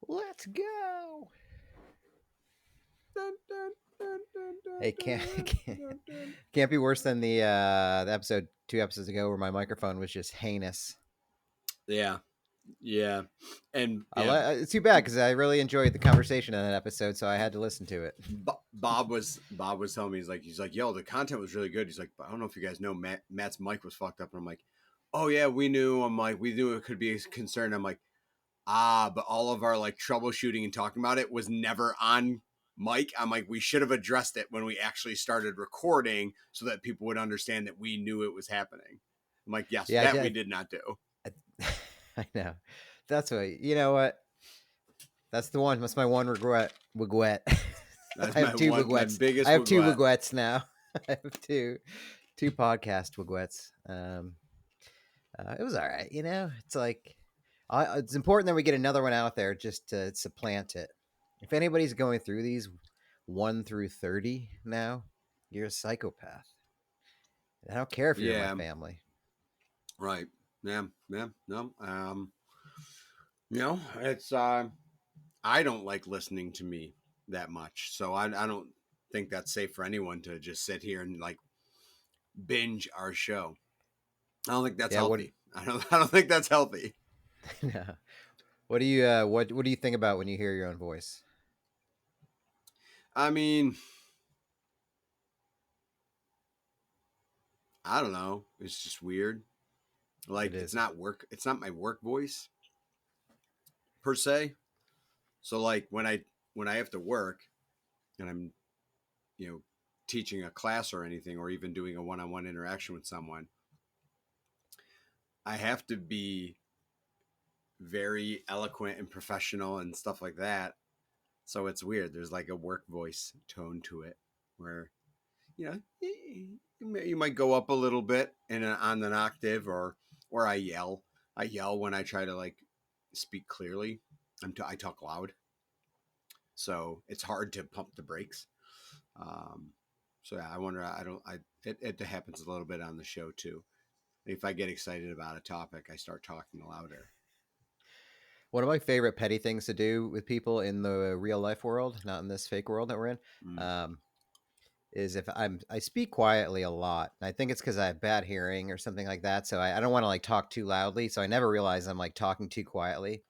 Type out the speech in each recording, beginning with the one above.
Let's go. Dun, dun, dun, dun, dun, Hey, can't be worse than the episode 2 episodes ago where my microphone was just heinous. Yeah, yeah, and It's too bad because I really enjoyed the conversation in that episode, so I had to listen to it. Bob was telling me he's like, yo, the content was really good. He's like, but I don't know if you guys know Matt's mic was fucked up, and I'm like, oh yeah, we knew. I'm like, we knew it could be a concern. I'm like, but all of our like troubleshooting and talking about it was never on mic. I'm like, we should have addressed it when we actually started recording so that people would understand that we knew it was happening. I'm like, yes, Yeah, that we did not do. I know. That's what you know. What? That's the one. That's my one regret. Wegwet. That's I have two my Wegwets. biggest I have two regret. Wegwets now. I have two podcast Wegwets. It was all right. It's like it's important that we get another one out there just to supplant it. If anybody's going through these 1 through 30 now, you're a psychopath. I don't care if you're in my Yeah, family. right. Yeah, yeah, no. It's I don't like listening to me that much, so I don't think that's safe for anyone to just sit here and like binge our show. I don't think that's Yeah. What? healthy. I don't think that's healthy. What do you what do you think about when you hear your own voice? I mean, I don't know. It's just weird. It Like it's is. not work. It's not my work voice per se. So like when I have to work and I'm you know teaching a class or anything or even doing a one-on-one interaction with someone, I have to be very eloquent and professional and stuff like that. So it's weird. There's like a work voice tone to it where you know you might go up a little bit on an octave or I yell. I yell when I try to like speak clearly. I talk loud, so it's hard to pump the brakes. Um, so yeah, I wonder. I don't. It happens a little bit on the show too. If I get excited about a topic, I start talking louder. One of my favorite petty things to do with people in the real life world, not in this fake world that we're in, Mm. um, is if I speak quietly a lot. And I think it's because I have bad hearing or something like that. So I don't want to like talk too loudly. So I never realize I'm like talking too quietly.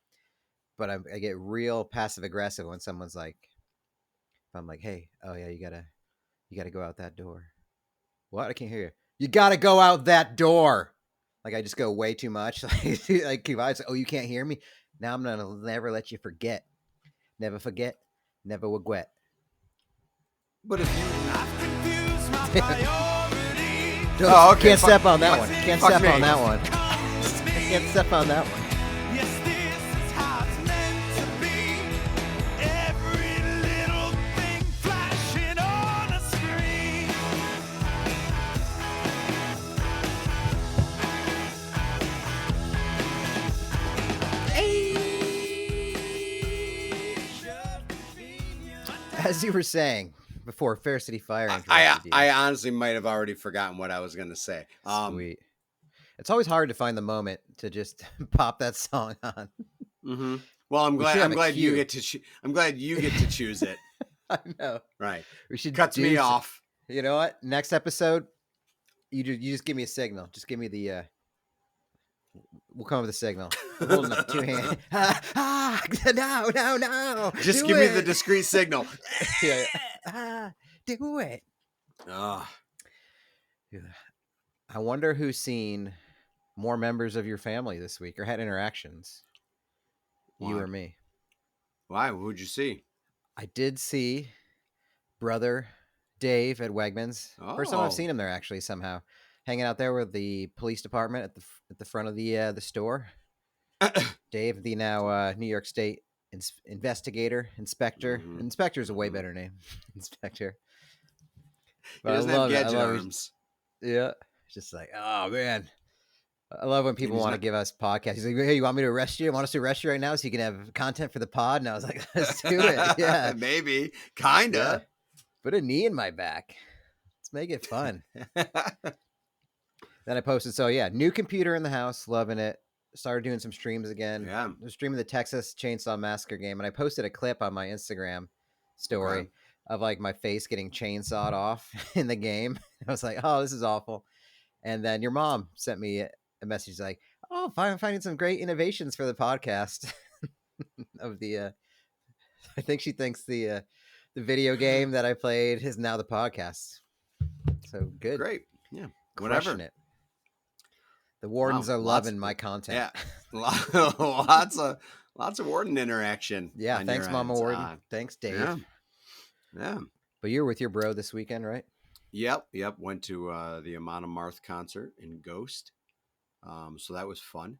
But I get real passive aggressive when someone's like, if I'm like, hey, oh yeah, you gotta go out that door. What? I can't hear you. You gotta go out that door. Like I just go way too much. Like I say, oh, you can't hear me. Now I'm gonna never let you forget. Never forget. Never regret. But if you I've confused my priorities. Oh, okay. Can't step on that one. Can't fuck step me. on that one. Comes me. Can't step on that one. Yes, this is how it's meant to be. Every little thing flashing on a screen. As you were saying before, Fair City Fire I interrupted you. I honestly might have already forgotten what I was gonna say. Sweet. It's always hard to find the moment to just pop that song on. Mm-hmm. Well, I'm We should have a glad you cue. get to I'm glad you get to choose it. I know. Right. We should Cuts me off. You know what? Next episode, you just give me a signal. Just give me the. We'll come up with a signal. I'm holding up 2 hands. No. Just Do give me the it. discreet signal. Yeah. Do it. Oh, I wonder who's seen more members of your family this week or had interactions. You Why? or me. Why? Who'd you see? I did see brother Dave at Wegmans. First time I've Oh. seen him there actually somehow, hanging out there with the police department at the front of the store. Dave, the now New York State inspector. Mhm. Inspector is a way Mhm. better name, inspector. He But I doesn't have love it. I gadget love it. arms. Yeah, it's just like, oh man, I love when people he's want to not- give us podcasts. He's like, hey, you want me to arrest you? Want us to arrest you right now so you can have content for the pod? And I was like, let's do it. Yeah, Maybe. Kinda. put a knee in my back. Let's make it fun. Then I posted, so yeah, new computer in the house, loving it. started doing some streams again. Yeah. I was streaming the Texas Chainsaw Massacre game, and I posted a clip on my Instagram story of like my face getting chainsawed off in the game. I was like, oh, this is awful. And then your mom sent me a message like, oh, finding some great innovations for the podcast of the. I think she thinks the video game that I played is now the podcast. So good. Great. Yeah. Crushing Whatever. it. The wardens are loving my content. Yeah. lots of warden interaction. Yeah. Thanks, Mama Warden. Thanks, Dave. Yeah. Yeah. But you were with your bro this weekend, right? Yep. Went to the Amon Amarth concert in Ghost. So that was fun.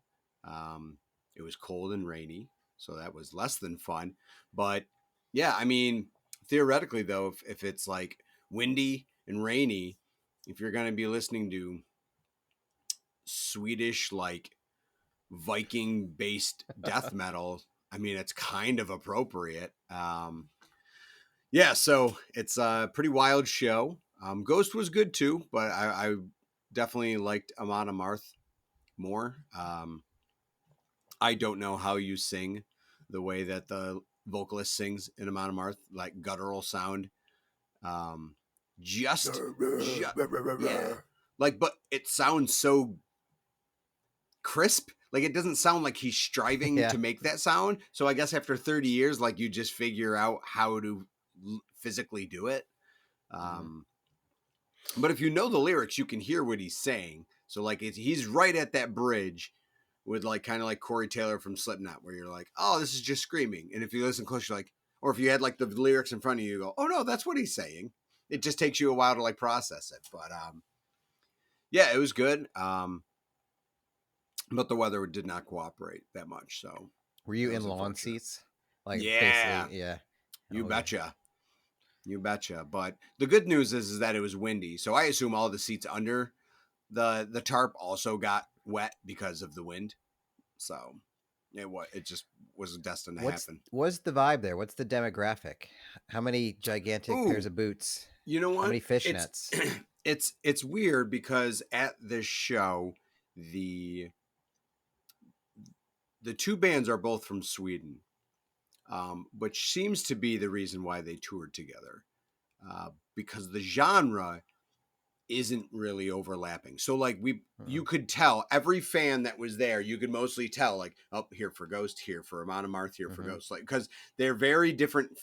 It was cold and rainy, so that was less than fun. But yeah, I mean, theoretically though, if it's like windy and rainy, if you're going to be listening to Swedish, like Viking based death metal, I mean, it's kind of appropriate. Yeah, so it's a pretty wild show. Ghost was good too, but I definitely liked Amon Amarth more. I don't know how you sing the way that the vocalist sings in Amon Amarth, like guttural sound. Yeah, like, but it sounds so crisp. Like, it doesn't sound like he's striving to make that sound. So I guess after 30 years, like, you just figure out how to physically do it. But if you know the lyrics, you can hear what he's saying. So like, he's right at that bridge with like kind of like Corey Taylor from Slipknot, where you're like, oh, this is just screaming. And if you listen close, you're like, or if you had like the lyrics in front of you, you go, oh no, that's what he's saying. It just takes you a while to like process it. But yeah, it was good. But the weather did not cooperate that much. So were you in lawn seats? Like, yeah. You betcha. But the good news is that it was windy. So I assume all the seats under the tarp also got wet because of the wind. So it just was destined to happen. What's the vibe there? What's the demographic? How many gigantic pairs of boots? You know what? How many fishnets? It's weird because at this show, the two bands are both from Sweden, which seems to be the reason why they toured together, because the genre isn't really overlapping. So like you could tell every fan that was there, you could mostly tell like, oh, here for Ghost, here for Amon Amarth, here for Ghost, like, because they're very different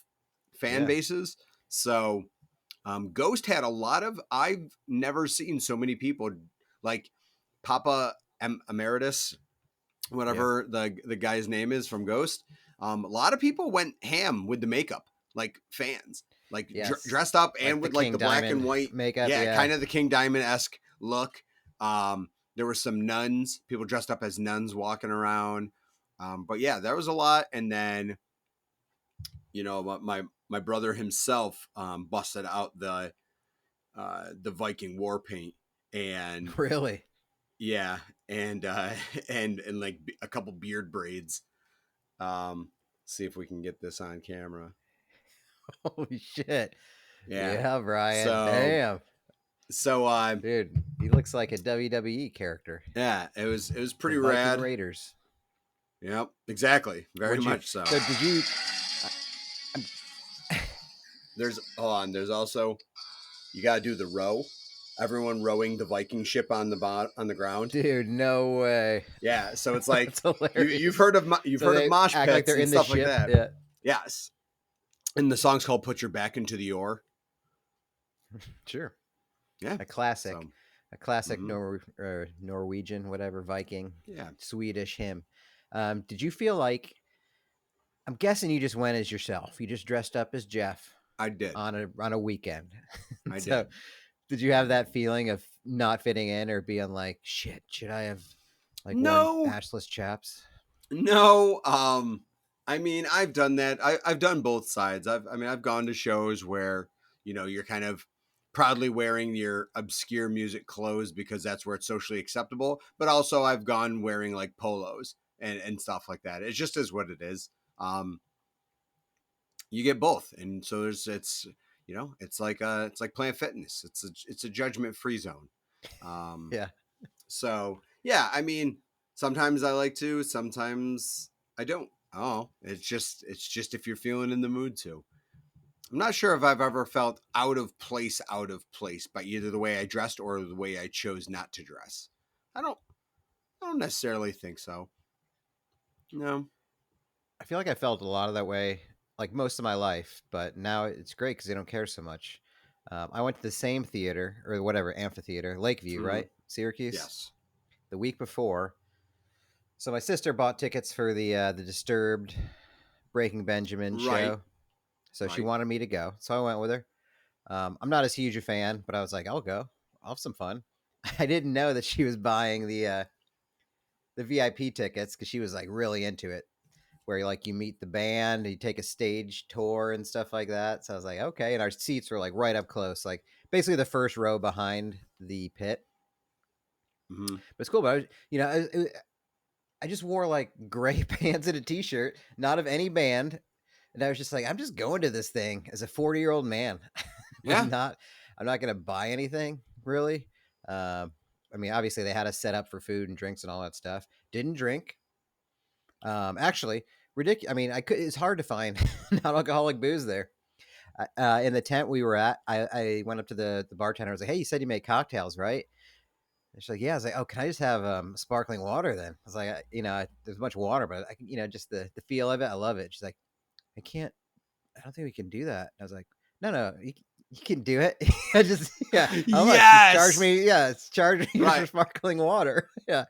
fan bases. So Ghost had a lot of, I've never seen so many people like Papa Emeritus, whatever the guy's name is from Ghost. A lot of people went ham with the makeup, like fans. Like dressed up and like with like the black and white makeup. Yeah, kind of the King Diamond-esque look. There were some nuns, people dressed up as nuns walking around. But yeah, there was a lot. And then, you know, my brother himself busted out the Viking war paint, and really, yeah, and like a couple beard braids. See if we can get this on camera. Holy shit. Yeah, Brian. So, damn. So dude, he looks like a WWE character. Yeah, it was pretty the rad. Raiders. Yep, exactly. Very much so. So did you There's also, you got to do the row. Everyone rowing the Viking ship on the ground. Dude, no way. Yeah, so it's like you've heard of mosh pits like they're and in stuff the ship. like that. Yeah. Yes. And the song's called "Put Your Back into the Oar." Sure. Yeah. A classic. A classic Norwegian, whatever, Viking. Yeah. Swedish hymn. Did you feel like, I'm guessing you just went as yourself. You just dressed up as Jeff. I did. On a weekend. I did. Did you have that feeling of not fitting in or being like, shit, should I have like worn ashless chaps? No. I mean, I've done that. I've done both sides. I've gone to shows where, you know, you're kind of proudly wearing your obscure music clothes because that's where it's socially acceptable. But also I've gone wearing like polos and stuff like that. It just is what it is. You get both. And so it's like Planet Fitness. It's a judgment free zone. Yeah. So yeah, I mean, Sometimes I like to, sometimes I don't. Oh, it's just if you're feeling in the mood to. I'm not sure if I've ever felt out of place by either the way I dressed or the way I chose not to dress. I don't necessarily think so. No. I feel like I felt a lot of that way like most of my life, but now it's great because I don't care so much. I went to the same theater or whatever amphitheater, Lakeview, Mm-hmm. right? Syracuse. Yes. The week before. So my sister bought tickets for the Disturbed Breaking Benjamin Right. show. So she Right. wanted me to go. So I went with her. I'm not as huge a fan, but I was like, I'll go. I'll have some fun. I didn't know that she was buying the VIP tickets because she was like really into it, where like you meet the band, you take a stage tour and stuff like that. So I was like, okay. And our seats were like right up close, like basically the first row behind the pit. Mm-hmm. But it's cool. But I just wore like gray pants and a t-shirt, not of any band. And I was just like, I'm just going to this thing as a 40-year-old man. Yeah. I'm not going to buy anything really. I mean, obviously they had us set up for food and drinks and all that stuff. Didn't drink. Actually, ridiculous. I mean, it's hard to find non-alcoholic booze there. In the tent we were at, I went up to the bartender. I was like, "Hey, you said you make cocktails, right?" And she's like, "Yeah." I was like, "Oh, can I just have sparkling water then?" I was like, "There's much water, but I can, just the feel of it. I love it." She's like, "I can't. I don't think we can do that." I was like, "No, no, you can do it. I just how much? Just charge Yes. me. Yeah, it's charge me Right. for sparkling water. Yeah."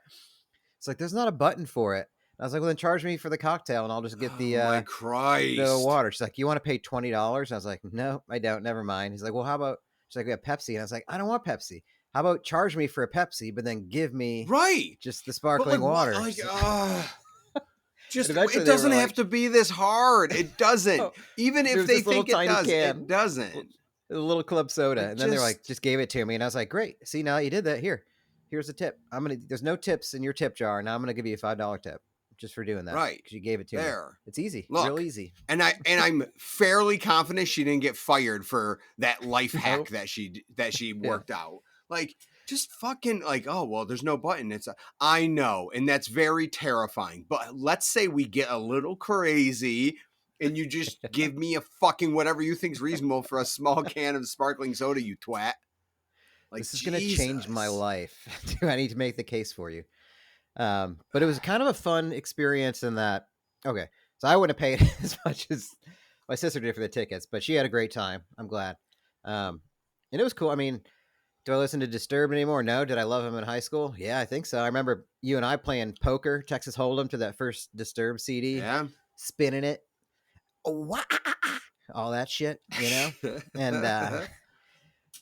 It's like there's not a button for it. I was like, well, then charge me for the cocktail, and I'll just get Oh my the Christ. water. She's like, you want to pay $20? I was like, no, I don't. Never mind. He's like, well, how about? She's like, we have Pepsi, and I was like, I don't want Pepsi. How about charge me for a Pepsi, but then give me Right. just the But sparkling like, water? like, just And eventually it they were doesn't have like- to be this hard. It doesn't. Oh, Even if there's they this little think it tiny does, can. it doesn't. A little club soda, Like, and then they're like, just- just gave it to me, and I was like, great. See, now you did that. Here's a tip. There's no tips in your tip jar, and I'm gonna give you a $5 tip just for doing that, Right. because you gave it to me. There. It's easy, Look. real easy. And I'm fairly confident she didn't get fired for that life hack Nope. that she worked out. Like, just fucking like, oh well, there's no button. I know, and that's very terrifying. But let's say we get a little crazy, and you just give me a fucking whatever you think's reasonable for a small can of sparkling soda, you twat. Like, This is going to change my life. Do I need to make the case for you? But it was kind of a fun experience in that. Okay, so I wouldn't have paid as much as my sister did for the tickets, but she had a great time. I'm glad. And it was cool. I mean, do I listen to Disturbed anymore? No. Did I love him in high school? Yeah, I think so. I remember you and I playing poker, Texas Hold'em, to that first Disturbed CD, Yeah. spinning it, all that shit, And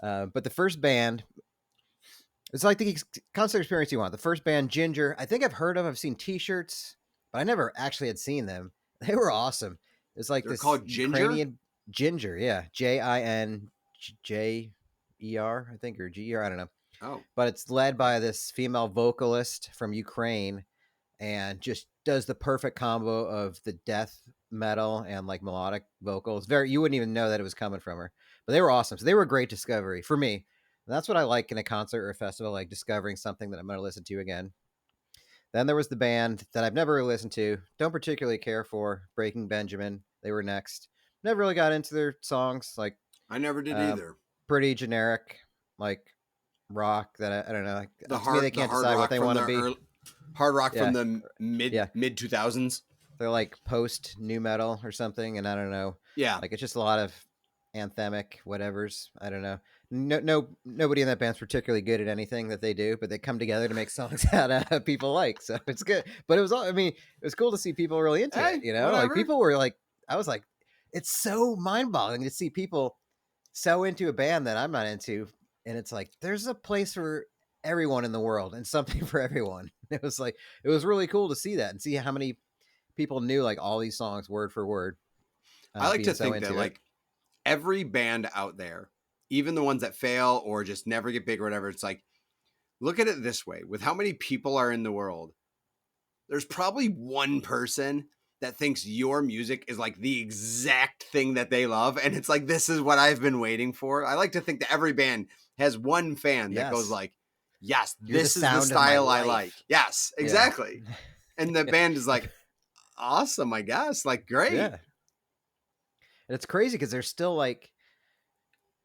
but the first band, it's like the concert experience you want. The first band, Ginger, I think I've heard of. I've seen T-shirts, but I never actually had seen them. They were awesome. It's like They're this called Ginger? Ukrainian Ginger, yeah, JINJER, I think, or GER, I don't know. Oh. But it's led by this female vocalist from Ukraine, and just does the perfect combo of the death metal and like melodic vocals. You wouldn't even know that it was coming from her. But they were awesome. So they were a great discovery for me. And that's what I like in a concert or a festival, like discovering something that I'm going to listen to again. Then there was the band that I've never really listened to, don't particularly care for, Breaking Benjamin. They were next. Never really got into their songs. Like, I never did either. Pretty generic, like rock that I don't know. Like, The to me, they can't decide what they want to be. Hard rock Yeah. from the mid 2000s. They're like post new metal or something, and I don't know. Yeah. Like, it's just a lot of anthemic whatevers. I don't know. Nobody in that band's particularly good at anything that they do, but they come together to make songs that people like. So it's good. But it was cool to see people really into it. Whatever. Like people were like, I was like, it's so mind-boggling to see people so into a band that I'm not into, and it's like there's a place for everyone in the world and something for everyone. It was really cool to see that and see how many people knew like all these songs word for word. I like to think that like every band out there, even the ones that fail or just never get big or whatever, it's like, look at it this way: with how many people are in the world, there's probably one person that thinks your music is like the exact thing that they love, and it's like, this is what I've been waiting for. I like to think that every band has one fan that goes like, yes, You're the this is the sound of my style I life. like. Yes, Yeah. exactly. And the band is like, awesome, I guess. Like, great. Yeah. And it's crazy because they're still like,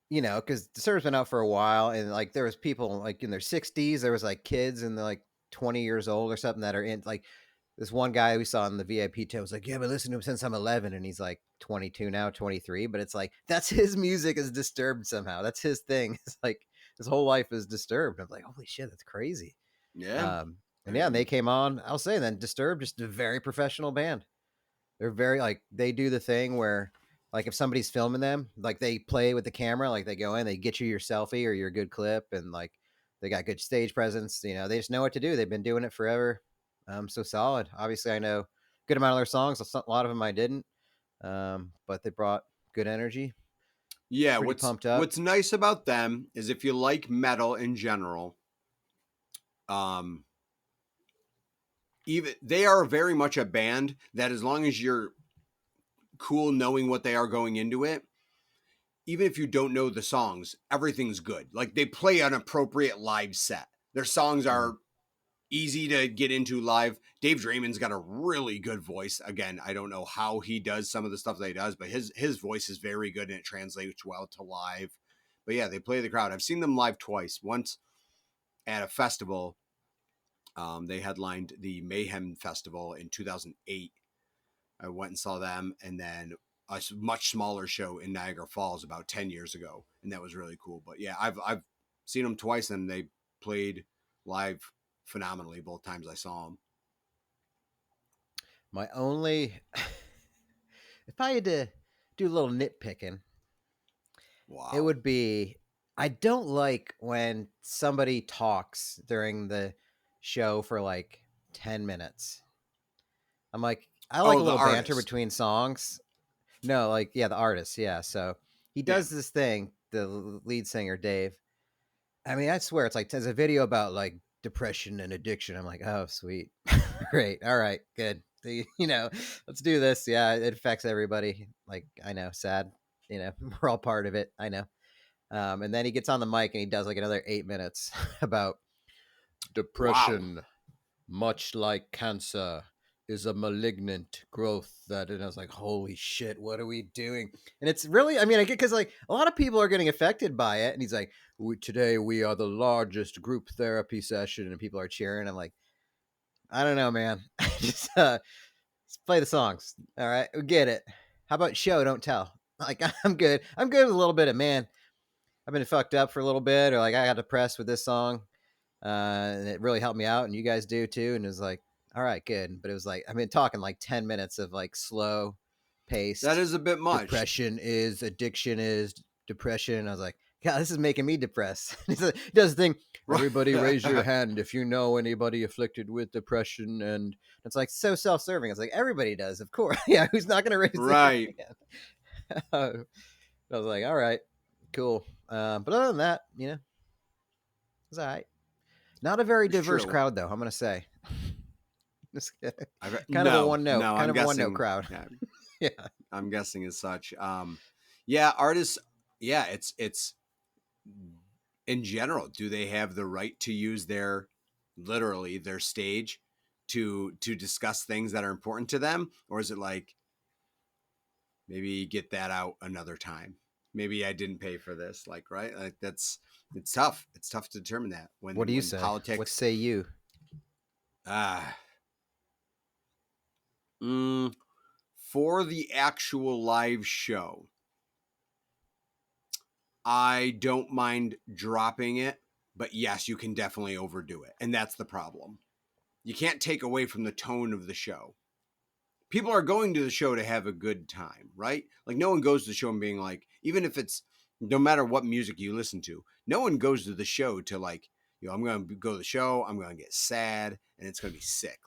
because Disturbed's been out for a while, and like there was people like in their 60s, there was like kids and they're like 20 years old or something that are in like this one guy we saw in the VIP tent was like, yeah, I've been listening to him since I'm 11, and he's like 22 now, 23, but it's like that's his music is Disturbed somehow. That's his thing. It's like his whole life is Disturbed. I'm like, holy shit, that's crazy. Yeah. And yeah, and they came on. I'll say then Disturbed, just a very professional band. They're very like they do the thing where like if somebody's filming them, like they play with the camera, like they go in, they get you your selfie or your good clip, and like they got good stage presence. They just know what to do. They've been doing it forever. So solid. Obviously, I know a good amount of their songs. A lot of them I didn't, but they brought good energy. Yeah, Pretty pumped up. what's nice about them is if you like metal in general, even they are very much a band that as long as you're cool knowing what they are going into it, even if you don't know the songs, everything's good. Like they play an appropriate live set. Their songs are easy to get into live. Dave Draymond's got a really good voice. Again, I don't know how he does some of the stuff that he does, but his voice is very good and it translates well to live. But yeah, they play the crowd. I've seen them live twice. Once at a festival. They headlined the Mayhem Festival in 2008. I went and saw them, and then a much smaller show in Niagara Falls about 10 years ago, and that was really cool. But yeah, I've seen them twice, and they played live phenomenally both times I saw them. My only, if I had to do a little nitpicking, Wow. it would be I don't like when somebody talks during the show for like 10 minutes. I'm like, I like a little banter between songs. No, like, yeah, the artist. Yeah. So he does this thing, the lead singer, Dave. I mean, I swear it's like there's a video about like depression and addiction. I'm like, oh, sweet. Great. All right. Good. Let's do this. Yeah. It affects everybody. Like, I know, sad. We're all part of it. I know. And then he gets on the mic and he does like another 8 minutes about depression, much like cancer, is a malignant growth and I was like, holy shit, what are we doing? And it's really, I mean, I get because like a lot of people are getting affected by it. And he's like, today we are the largest group therapy session, and people are cheering. I'm like, I don't know, man. Just play the songs. All right, we get it. How about show, don't tell? Like, I'm good. I'm good with a little bit of, man, I've been fucked up for a little bit, or like I got depressed with this song, and it really helped me out, and you guys do too. And it was like, all right, good. But it was like I've been talking like 10 minutes of like slow paced. That is a bit much. Depression is addiction is depression. I was like, God, this is making me depressed. He does the thing. Everybody raise your hand if you know anybody afflicted with depression, and it's like so self-serving. It's like everybody does, of course. Yeah, who's not going to raise their hand? I was like, all right, cool. But other than that, it's all right. Not a very diverse crowd, though. I'm gonna say, kind of a one note, kind of a one note crowd. Yeah, I'm guessing as such. Yeah, artists. Yeah, it's in general. Do they have the right to use their stage to discuss things that are important to them, or is it like maybe get that out another time? Maybe I didn't pay for this, like, right? Like it's tough. It's tough to determine that. What do you say? Politics, what say you? For the actual live show, I don't mind dropping it, but yes, you can definitely overdo it. And that's the problem. You can't take away from the tone of the show. People are going to the show to have a good time, right? Like no one goes to the show and being like, even if it's no matter what music you listen to, no one goes to the show to like, I'm going to go to the show, I'm going to get sad, and it's going to be sick.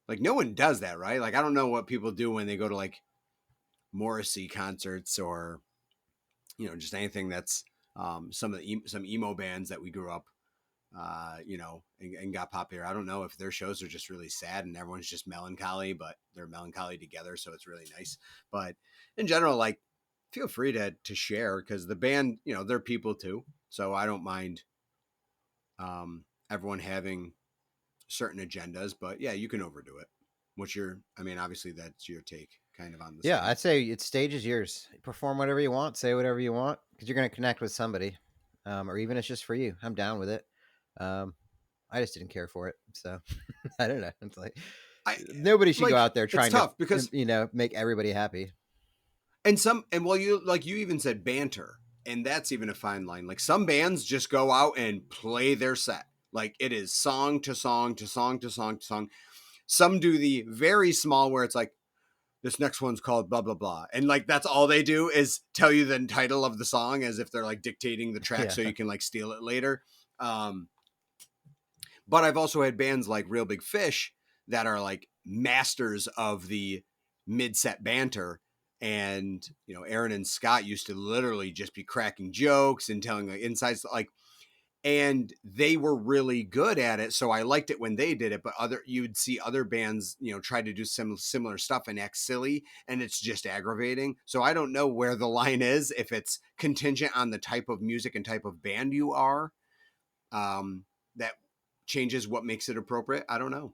Like no one does that, right? Like I don't know what people do when they go to like Morrissey concerts or just anything that's some emo bands that we grew up and got popular. I don't know if their shows are just really sad and everyone's just melancholy, but they're melancholy together, so it's really nice. But in general, like feel free to share because the band, they're people too, so I don't mind everyone having certain agendas, but yeah, you can overdo it. Obviously that's your take kind of on the Yeah, same. I'd say it's stage is yours. Perform whatever you want, say whatever you want, because you're going to connect with somebody, or even it's just for you. I'm down with it. Um, I just didn't care for it, so I don't know. It's like I nobody should go like out there it's trying to, tough because make everybody happy. you even said banter, and that's even a fine line. Like some bands just go out and play their set. Like it is song to song to song to song to song. Some do the very small where it's like, this next one's called blah blah blah, and like that's all they do is tell you the title of the song as if they're like dictating the track Yeah, so you can like steal it later. But I've also had bands like Real Big Fish that are like masters of the mid-set banter. And Aaron and Scott used to literally just be cracking jokes and telling like insides, like, and they were really good at it. So I liked it when they did it. But you'd see other bands, try to do similar stuff and act silly, and it's just aggravating. So I don't know where the line is, if it's contingent on the type of music and type of band you are. That changes what makes it appropriate. I don't know.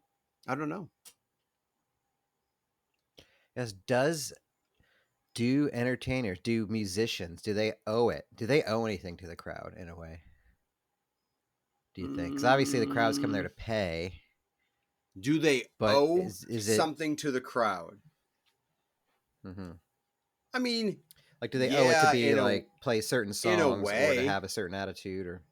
as do entertainers, do musicians, do they owe it? Do they owe anything to the crowd in a way? Do you think? Because obviously the crowd's come there to pay, Do they but owe is it? something to the crowd? Mm-hmm. I mean, Like, do they owe it to yeah, be like play certain in a songs or to way. have a certain attitude or?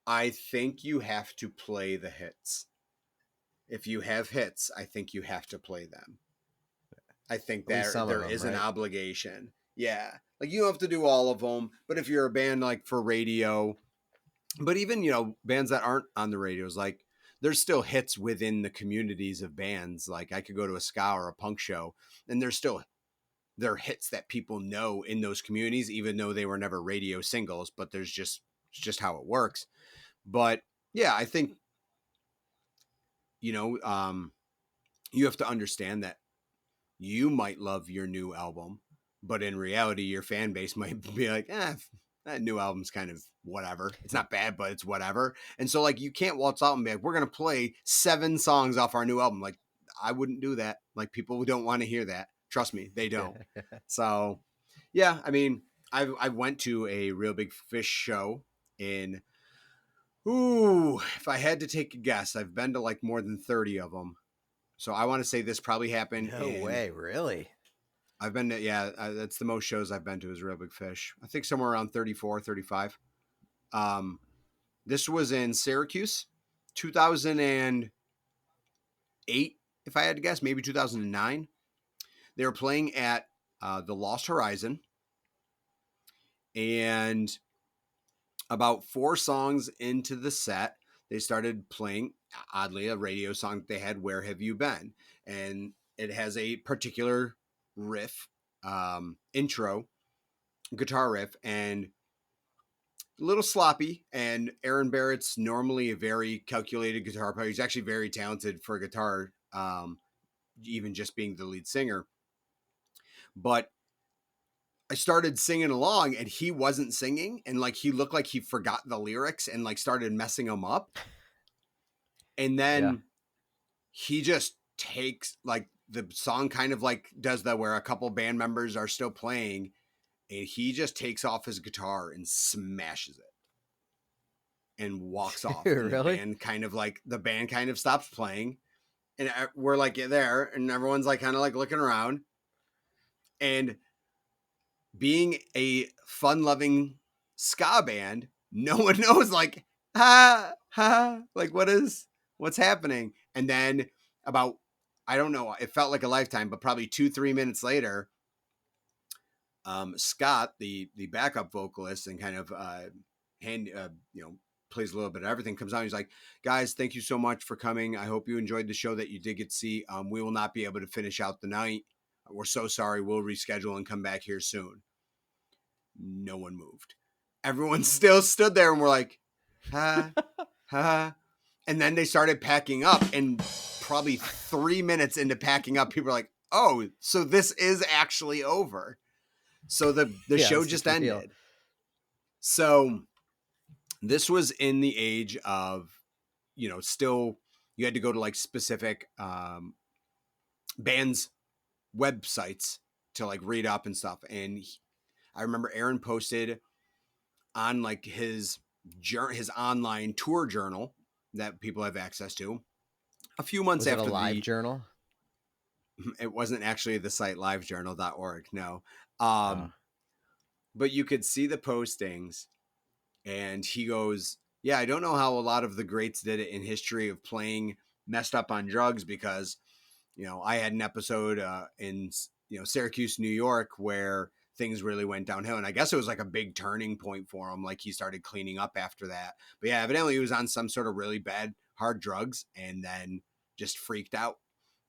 I think you have to play the hits. If you have hits, I think you have to play them. I think At least some of there them, is an right? obligation. Yeah. Like you don't have to do all of them, but if you're a band like for radio, but even, bands that aren't on the radios, like there's still hits within the communities of bands. Like I could go to a ska or a punk show and there are hits that people know in those communities, even though they were never radio singles, but it's just how it works. But yeah, I think, you have to understand that you might love your new album, but in reality, your fan base might be like, that new album's kind of whatever. It's not bad, but it's whatever. And so, like, you can't waltz out and be like, we're going to play 7 songs off our new album. Like, I wouldn't do that. Like, people don't want to hear that. Trust me, they don't. So, yeah, I mean, I went to a Real Big Fish show in, if I had to take a guess, I've been to like more than 30 of them. So I want to say this probably happened No way, really? I've been to, that's the most shows I've been to is Real Big Fish. I think somewhere around 34, 35. This was in Syracuse, 2008, if I had to guess, maybe 2009. They were playing at the Lost Horizon, and about 4 songs into the set, they started playing, oddly, a radio song that they had, Where Have You Been? And it has a particular riff, intro, guitar riff, and a little sloppy. And Aaron Barrett's normally a very calculated guitar player. He's actually very talented for guitar, even just being the lead singer. But I started singing along and he wasn't singing, and like he looked like he forgot the lyrics and like started messing them up. And Yeah. then he just takes like the song kind of like does that where a couple band members are still playing, and he just takes off his guitar and smashes it and walks off. And Really? the band kind of stops playing, and we're like there, and everyone's like kind of like looking around. And being a fun-loving ska band, no one knows like like what's happening. And then about, I don't know, it felt like a lifetime, but probably 2-3 minutes later, Scott, the backup vocalist and kind of plays a little bit of everything, comes on. He's like, guys, thank you so much for coming. I hope you enjoyed the show that you did get to see. We will not be able to finish out the night. We're so sorry. We'll reschedule and come back here soon. No one moved. Everyone still stood there and we're like, ha, ha. And then they started packing up, and probably 3 minutes into packing up, people are like, oh, so this is actually over. So the Yeah, show it's just real. ended. So this was in the age of, still you had to go to like specific bands websites to like read up and stuff. And I remember Aaron posted on like his online tour journal that people have access to a few months Was it a after live journal? It wasn't actually the site livejournal.org. No. Oh. But you could see the postings, and he goes, yeah, I don't know how a lot of the greats did it in history of playing messed up on drugs, because, I had an episode in, Syracuse, New York, where things really went downhill. And I guess it was like a big turning point for him. Like he started cleaning up after that. But yeah, evidently he was on some sort of really bad, hard drugs and then just freaked out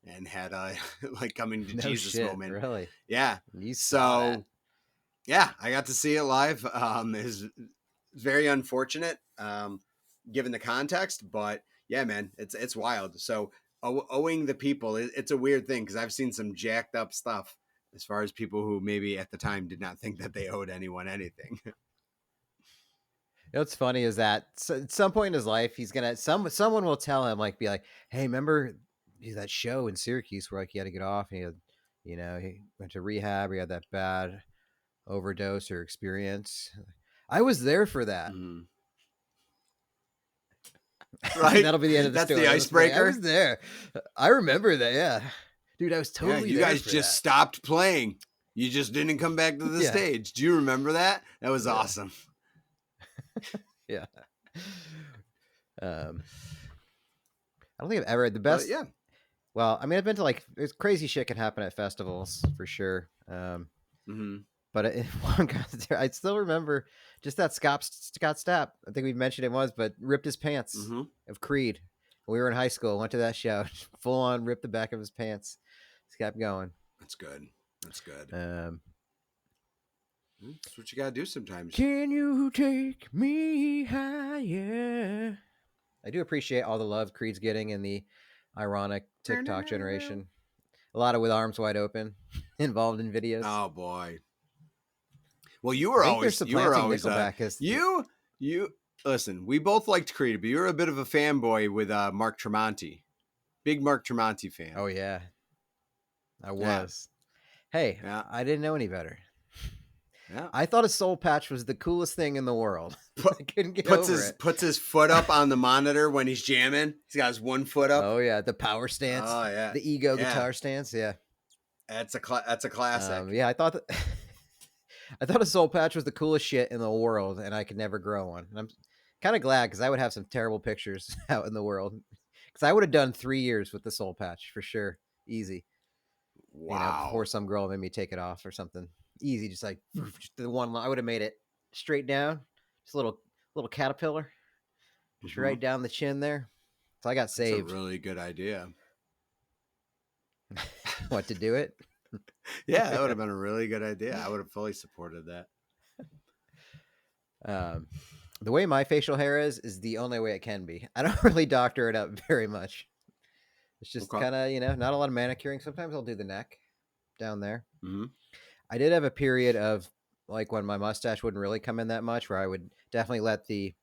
and had a like coming to No Jesus shit, moment. really? Yeah. You saw that? Yeah, I got to see it live. It's very unfortunate, given the context, but yeah, man, it's wild. So owing the people, it's a weird thing, because I've seen some jacked up stuff as far as people who maybe at the time did not think that they owed anyone anything. What's funny is that at some point in his life, he's gonna someone will tell him, like, be like, "Hey, remember that show in Syracuse where like he had to get off and he went to rehab. He had that bad overdose or experience. I was there for that." Mm. Right? That'll be the end of the That's story. the icebreaker. I was there. I remember that. Yeah, dude, I was totally. You there guys for just that. stopped playing. You just didn't come back to the stage. Do you remember that? That was awesome. Yeah. I don't think I've ever had the best. Yeah. Well, I mean, I've been to like, there's crazy shit can happen at festivals for sure. But one concert, I still remember just that Scott Stapp. I think we mentioned it once, but ripped his pants of Creed. We were in high school, went to that show, full on ripped the back of his pants. Just kept going. That's good. That's good. That's what you gotta do sometimes. Can you take me higher? I do appreciate all the love Creed's getting in the ironic TikTok generation. A lot of with arms wide open, involved in videos. Oh boy. Well, you were always you listen. We both liked Creed, but you were a bit of a fanboy with Mark Tremonti, big Mark Tremonti fan. Oh yeah, I was. Yeah. Hey, I didn't know any better. Yeah. I thought a soul patch was the coolest thing in the world. I couldn't get over it. Puts his foot up on the monitor when he's jamming. He's got his one foot up. Oh yeah, the power stance. Oh yeah, the ego guitar stance. Yeah, that's a classic. Yeah, I thought that. I thought a soul patch was the coolest shit in the world, and I could never grow one. And I'm kind of glad, because I would have some terrible pictures out in the world. Because I would have done 3 years with the soul patch for sure, easy. Wow. Before some girl made me take it off or something. Easy, just like just the one. I would have made it straight down, just a little caterpillar, just right down the chin there. So I got saved. That's a really good idea. What, to do it? Yeah, that would have been a really good idea. I would have fully supported that. The way my facial hair is the only way it can be. I don't really doctor it up very much. It's just kind of, not a lot of manicuring. Sometimes I'll do the neck down there. I did have a period of like when my mustache wouldn't really come in that much, where I would definitely let the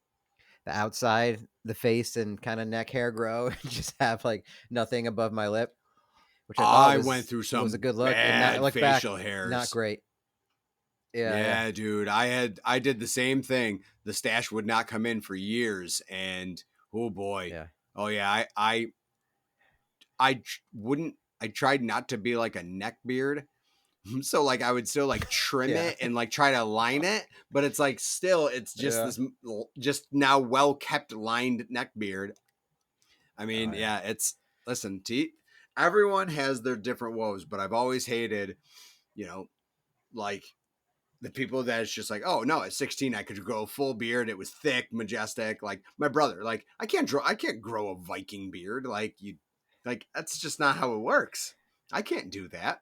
outside, the face and kind of neck hair grow and just have like nothing above my lip. Which I went through some was a good look. Bad and facial hairs. Not great. Yeah, dude. I did the same thing. The stash would not come in for years, and oh boy. Yeah. Oh yeah. I tried not to be like a neck beard. So like I would still like trim it and like try to line it, but it's like still it's just this just now well kept lined neck beard. I mean, it's listen, everyone has their different woes, but I've always hated, like the people that it's just like, oh no, at 16 I could grow a full beard. It was thick, majestic. Like my brother, like I can't grow a Viking beard. Like that's just not how it works. I can't do that.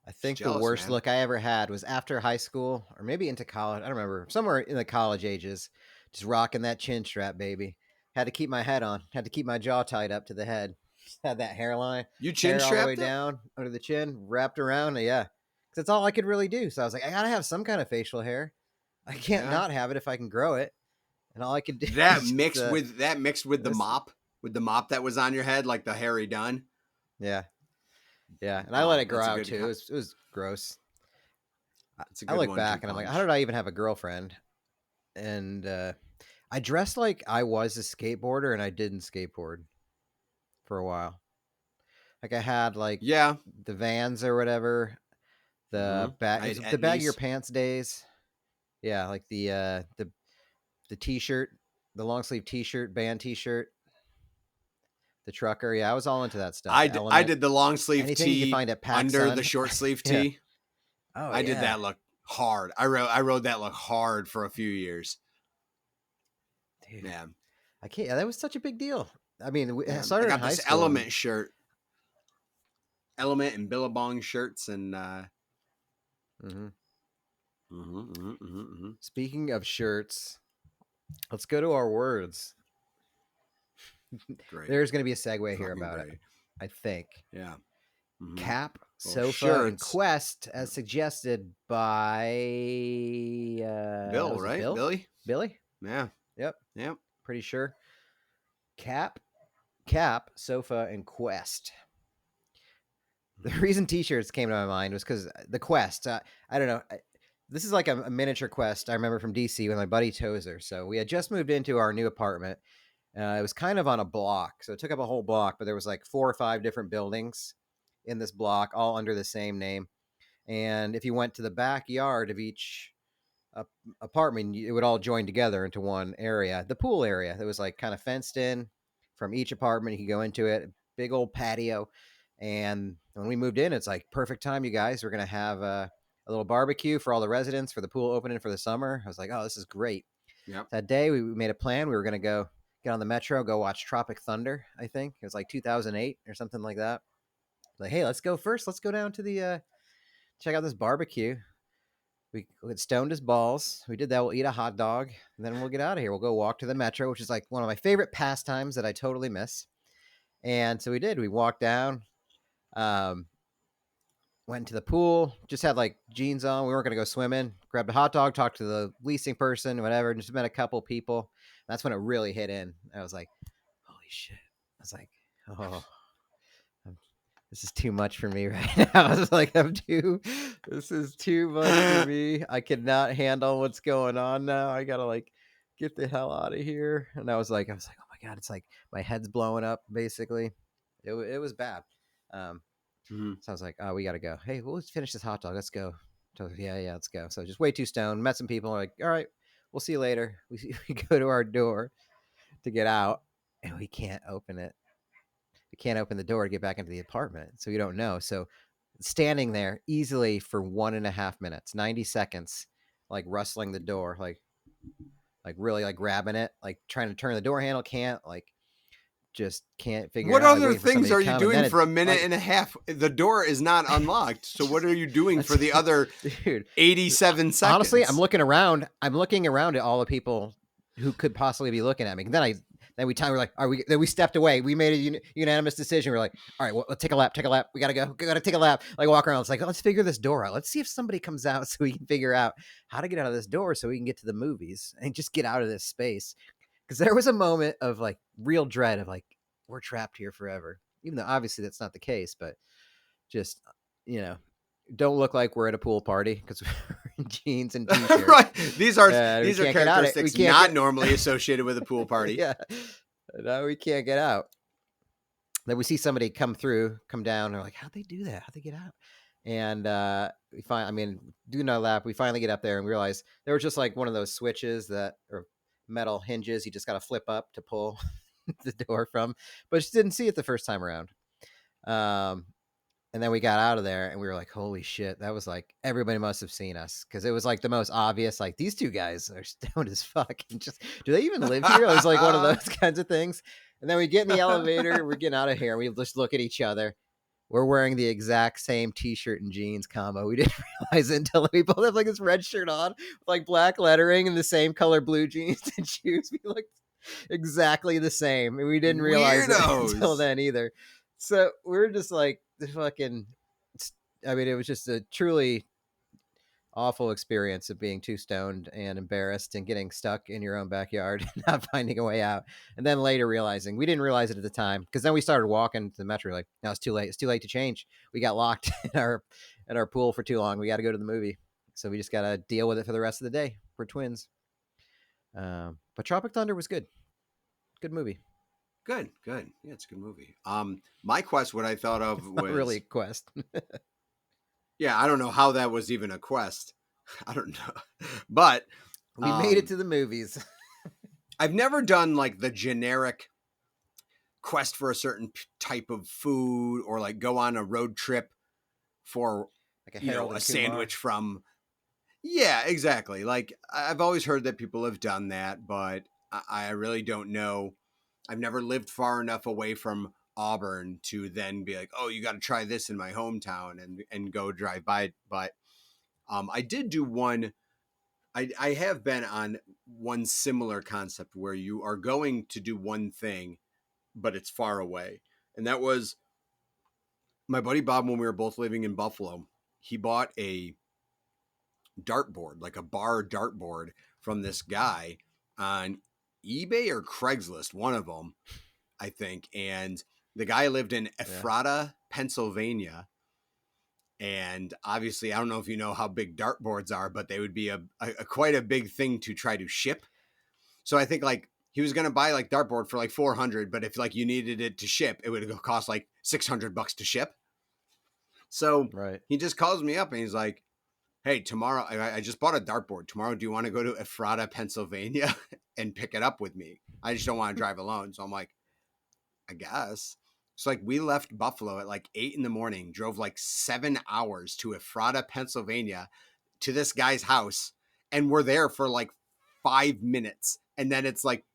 I think the worst look I ever had was after high school, or maybe into college. I don't remember. Somewhere in the college ages, just rocking that chin strap, baby. Had to keep my head on. Had to keep my jaw tied up to the head. Just had that hairline. You chin strap all the way down under the chin, wrapped around. Yeah, that's all I could really do. So I was like, I gotta have some kind of facial hair. I can't not have it if I can grow it. And all I could do That is mixed just, with the mop, that was on your head, like the Harry Dunn. yeah. And I let it grow that's a out good too. It was gross. It's a I good look back 1-2 and I'm like, how punch. did I even have a girlfriend? And I dressed like I was a skateboarder, and I didn't skateboard for a while. Like I had like Yeah. the Vans or whatever, the I had the bag of your Etnies. pants days. Yeah, like the t-shirt, the long sleeve t-shirt, band t-shirt, the trucker. Yeah, I was all into that stuff. The I Element, did the long sleeve anything you could tee find at under the PacSun. short sleeve Yeah. tee. Oh I did yeah. that look hard. I rode that look hard for a few years. Dude, Yeah. I can't. That was such a big deal. I mean, I I started in got high this school. Element shirt. Element and Billabong shirts and Speaking of shirts, let's go to our words. Great. There's going to be a segue here Fucking about it, great. I think. Yeah. Cap, Well, sofa, and shirts. quest, as suggested by Bill, was it right? Bill? Billy? Billy? Yeah. Yep, Yep. pretty sure. Cap, sofa, and quest. The reason t-shirts came to my mind was because the quest. I don't know. This is like a miniature quest I remember from DC with my buddy Tozer. So we had just moved into our new apartment. It was kind of on a block, so it took up a whole block, but there was like 4 or 5 different buildings in this block, all under the same name. And if you went to the backyard of each apartment, it would all join together into one area, the pool area that was like kind of fenced in from each apartment. You could go into it, big old patio. And when we moved in, it's like perfect time, you guys. We're gonna have a little barbecue for all the residents for the pool opening for the summer. I was like, oh, this is great. Yep. That day we made a plan. We were gonna go get on the metro, go watch Tropic Thunder. I think it was like 2008 or something like that. Like, hey, let's go first. Let's go down to the check out this barbecue. We get stoned as balls. We did that. We'll eat a hot dog, and then we'll get out of here. We'll go walk to the metro, which is like one of my favorite pastimes that I totally miss. And so we did. We walked down, went to the pool, just had like jeans on. We weren't going to go swimming. Grabbed a hot dog, talked to the leasing person, whatever. Just met a couple people. That's when it really hit in. I was like, holy shit. I was like, oh, this is too much for me right now. I was like, this is too much for me. I cannot handle what's going on now. I gotta like get the hell out of here. And I was like, oh my God, it's like my head's blowing up basically. It was bad. So I was like, oh, we gotta go. Hey, well, let's finish this hot dog. Let's go. So yeah, let's go. So just way too stoned, met some people, like, all right, we'll see you later. We go to our door to get out, and we can't open it. We can't open the door to get back into the apartment, so we don't know. So standing there easily for 1.5 minutes, 90 seconds, like rustling the door, like really like grabbing it, like trying to turn the door handle, can't, like just can't figure What it out. other things are you doing for a minute and a half? The door is not unlocked. So what are you doing for the other 87 seconds? Honestly, I'm looking around. I'm looking around at all the people who could possibly be looking at me. And then we're like, then we stepped away. We made a unanimous decision. We're like, all right, well, let's take a lap. We got to go. Got to take a lap. Like walk around. It's like, let's figure this door out. Let's see if somebody comes out so we can figure out how to get out of this door so we can get to the movies and just get out of this space. Because there was a moment of like real dread of like, we're trapped here forever. Even though obviously that's not the case, but just, don't look like we're at a pool party because we're in jeans and t-shirts. Right. These are characteristics not normally associated with a pool party. Yeah. No, we can't get out. Then we see somebody come down, and we're like, how'd they do that? How'd they get out? And do no lap. We finally get up there and realize there was just like one of those switches that are metal hinges. You just got to flip up to pull the door from, but just didn't see it the first time around. And then we got out of there and we were like, holy shit, that was like, everybody must have seen us. Cause it was like the most obvious, like these two guys are stoned as fuck. And just, do they even live here? It was like one of those kinds of things. And then we get in the elevator, we're getting out of here. We just look at each other. We're wearing the exact same t-shirt and jeans combo. We didn't realize it until we both have like this red shirt on with like black lettering and the same color blue jeans and shoes. We looked exactly the same. And we didn't realize it until then either. So we're just like the fucking I mean, it was just a truly awful experience of being too stoned and embarrassed and getting stuck in your own backyard and not finding a way out. And then later realizing we didn't realize it at the time because then we started walking to the metro. Like, no, it's too late. It's too late to change. We got locked in our pool for too long. We got to go to the movie. So we just got to deal with it for the rest of the day. We're twins. But Tropic Thunder was good. Good movie. Good. Yeah, it's a good movie. My quest, what I thought of Not was really a quest. yeah, I don't know how that was even a quest. I don't know, but We made it to the movies. I've never done like the generic quest for a certain type of food or like go on a road trip for Like a sandwich from. Yeah, exactly. Like I've always heard that people have done that, but I really don't know. I've never lived far enough away from Auburn to then be like, oh, you got to try this in my hometown and go drive by. But I did do one. I have been on one similar concept where you are going to do one thing, but it's far away. And that was my buddy Bob when we were both living in Buffalo. He bought a dartboard, like a bar dartboard from this guy on eBay or Craigslist, one of them, I think. And the guy lived in Ephrata, Pennsylvania. And obviously, I don't know if you know how big dartboards are, but they would be a quite a big thing to try to ship. So I think like he was going to buy like dartboard for like 400, but if like you needed it to ship, it would cost like $600 to ship. So he just calls me up and he's like, hey, tomorrow, I just bought a dartboard. Tomorrow, do you want to go to Ephrata, Pennsylvania and pick it up with me? I just don't want to drive alone. So I'm like, I guess. So like we left Buffalo at like 8 a.m, drove like 7 hours to Ephrata, Pennsylvania to this guy's house. And we're there for like 5 minutes. And then it's like,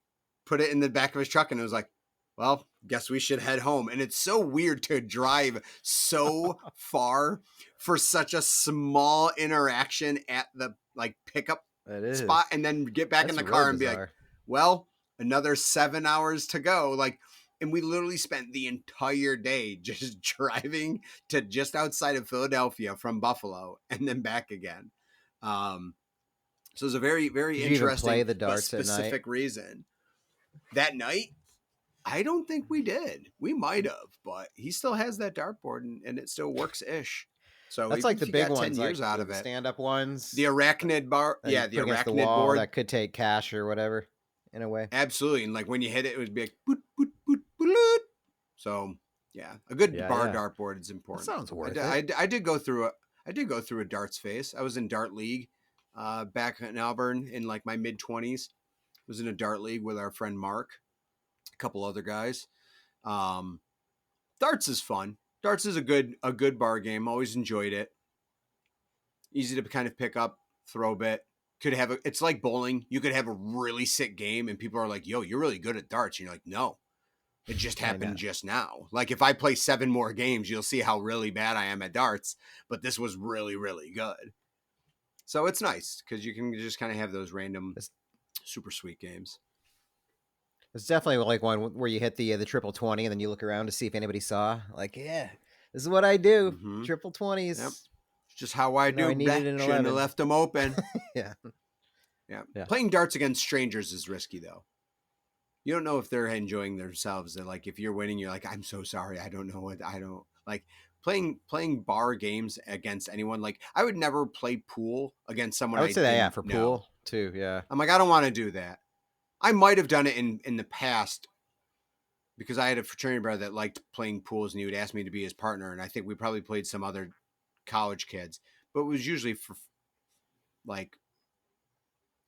put it in the back of his truck. And it was like, well, guess we should head home. And it's so weird to drive so far for such a small interaction at the like pickup spot and then get back in the car and be like, well, another 7 hours to go. Like, and we literally spent the entire day just driving to just outside of Philadelphia from Buffalo and then back again. So it's a very, very interesting, play the darts specific at night? Reason. That night, I don't think we did. We might have, but he still has that dartboard and it still works-ish. So that's like the big ones, 10 years like out of it. Stand-up ones. The arachnid bar. Yeah, the arachnid board. That could take cash or whatever, in a way. Absolutely. And like when you hit it, it would be like, boot, boot, boot, boot. So yeah, a good bar dartboard is important. That sounds worth it. I did go through a darts phase. I was in dart league back in Auburn in like my mid-20s. Was in a dart league with our friend Mark, a couple other guys. Darts is fun. Darts is a good bar game. Always enjoyed it. Easy to kind of pick up, throw a bit. It's like bowling. You could have a really sick game and people are like, yo, you're really good at darts. And you're like, no, it just happened just now. Like if I play 7 more games, you'll see how really bad I am at darts. But this was really, really good. So it's nice because you can just kind of have those random super sweet games. It's definitely like one where you hit the triple 20 and then you look around to see if anybody saw. Like, yeah, this is what I do. Mm-hmm. Triple 20s. Yep. It's just how I do. Shouldn't have left them open. Yeah. Playing darts against strangers is risky though. You don't know if they're enjoying themselves. And like if you're winning, you're like, I'm so sorry. I don't know what I don't like. Playing bar games against anyone. Like I would never play pool against someone. I would say that for pool too. Yeah. I'm like, I don't want to do that. I might have done it in the past because I had a fraternity brother that liked playing pools and he would ask me to be his partner. And I think we probably played some other college kids, but it was usually for like,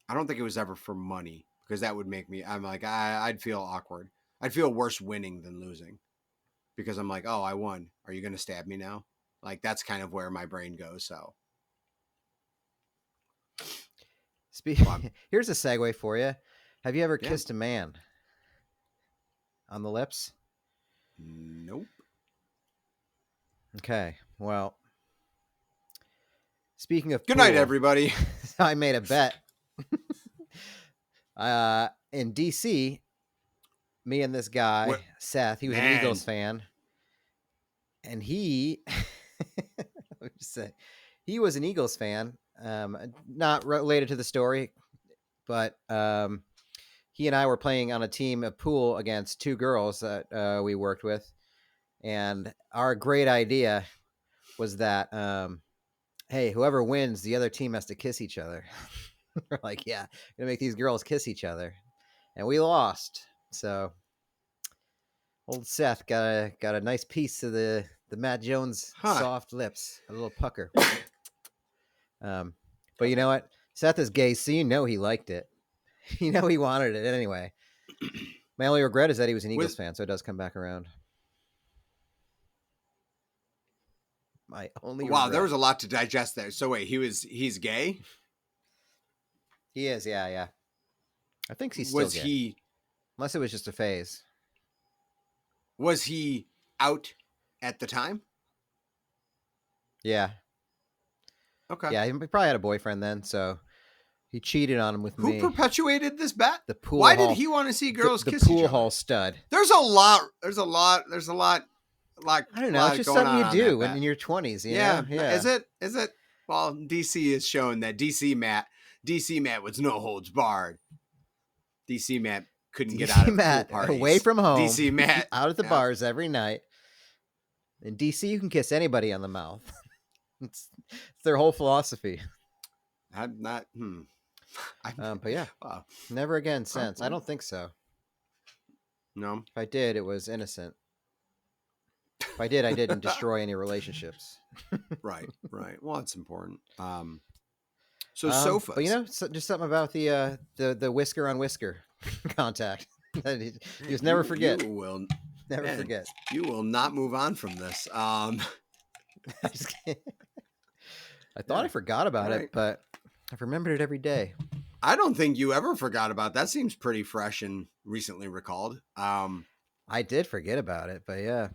I don't think it was ever for money because that would make me, I'm like, I'd feel awkward. I'd feel worse winning than losing because I'm like, oh, I won. Are you going to stab me now? Like, that's kind of where my brain goes. So here's a segue for you. Have you ever kissed a man on the lips? Nope. Okay. Well, speaking of good night, everybody. I made a bet. In DC, me and this guy, Seth, he was an Eagles fan. And he, let me Just say, he was an Eagles fan. Not related to the story, but he and I were playing on a team of pool against two girls that we worked with, and our great idea was that, hey, whoever wins, the other team has to kiss each other. We're like, yeah, gonna make these girls kiss each other, and we lost. So old Seth got a nice piece of the Matt Jones soft lips, a little pucker. But you know what? Seth is gay, so you know he liked it. You know he wanted it anyway. My only regret is that he was an Eagles fan, so it does come back around. My only regret. There was a lot to digest there. So wait, he's gay? He is, yeah. I think he's still gay. Unless it was just a phase. Was he out at the time? Yeah. Okay. Yeah, he probably had a boyfriend then, so he cheated on him with me. Who perpetuated this bet? The pool. Why did he want to see girls kiss each other? The pool hall stud. There's a lot. I don't know. It's just something you do when in your 20s. Yeah. Is it? Well, DC has shown that DC Matt was no holds barred. DC Matt couldn't get out of pool parties. Away from home. DC Matt out at the bars every night. In DC, you can kiss anybody on the mouth. It's their whole philosophy. But yeah, wow. Never again since. I don't think so. No. If I did, it was innocent. If I didn't destroy any relationships. Right. Well, it's important. So sofas. But just something about the whisker on whisker contact. You just never forget. You will never forget. You will not move on from this. I thought I forgot about it, but I've remembered it every day. I don't think you ever forgot about that. Seems pretty fresh and recently recalled. I did forget about it, but yeah.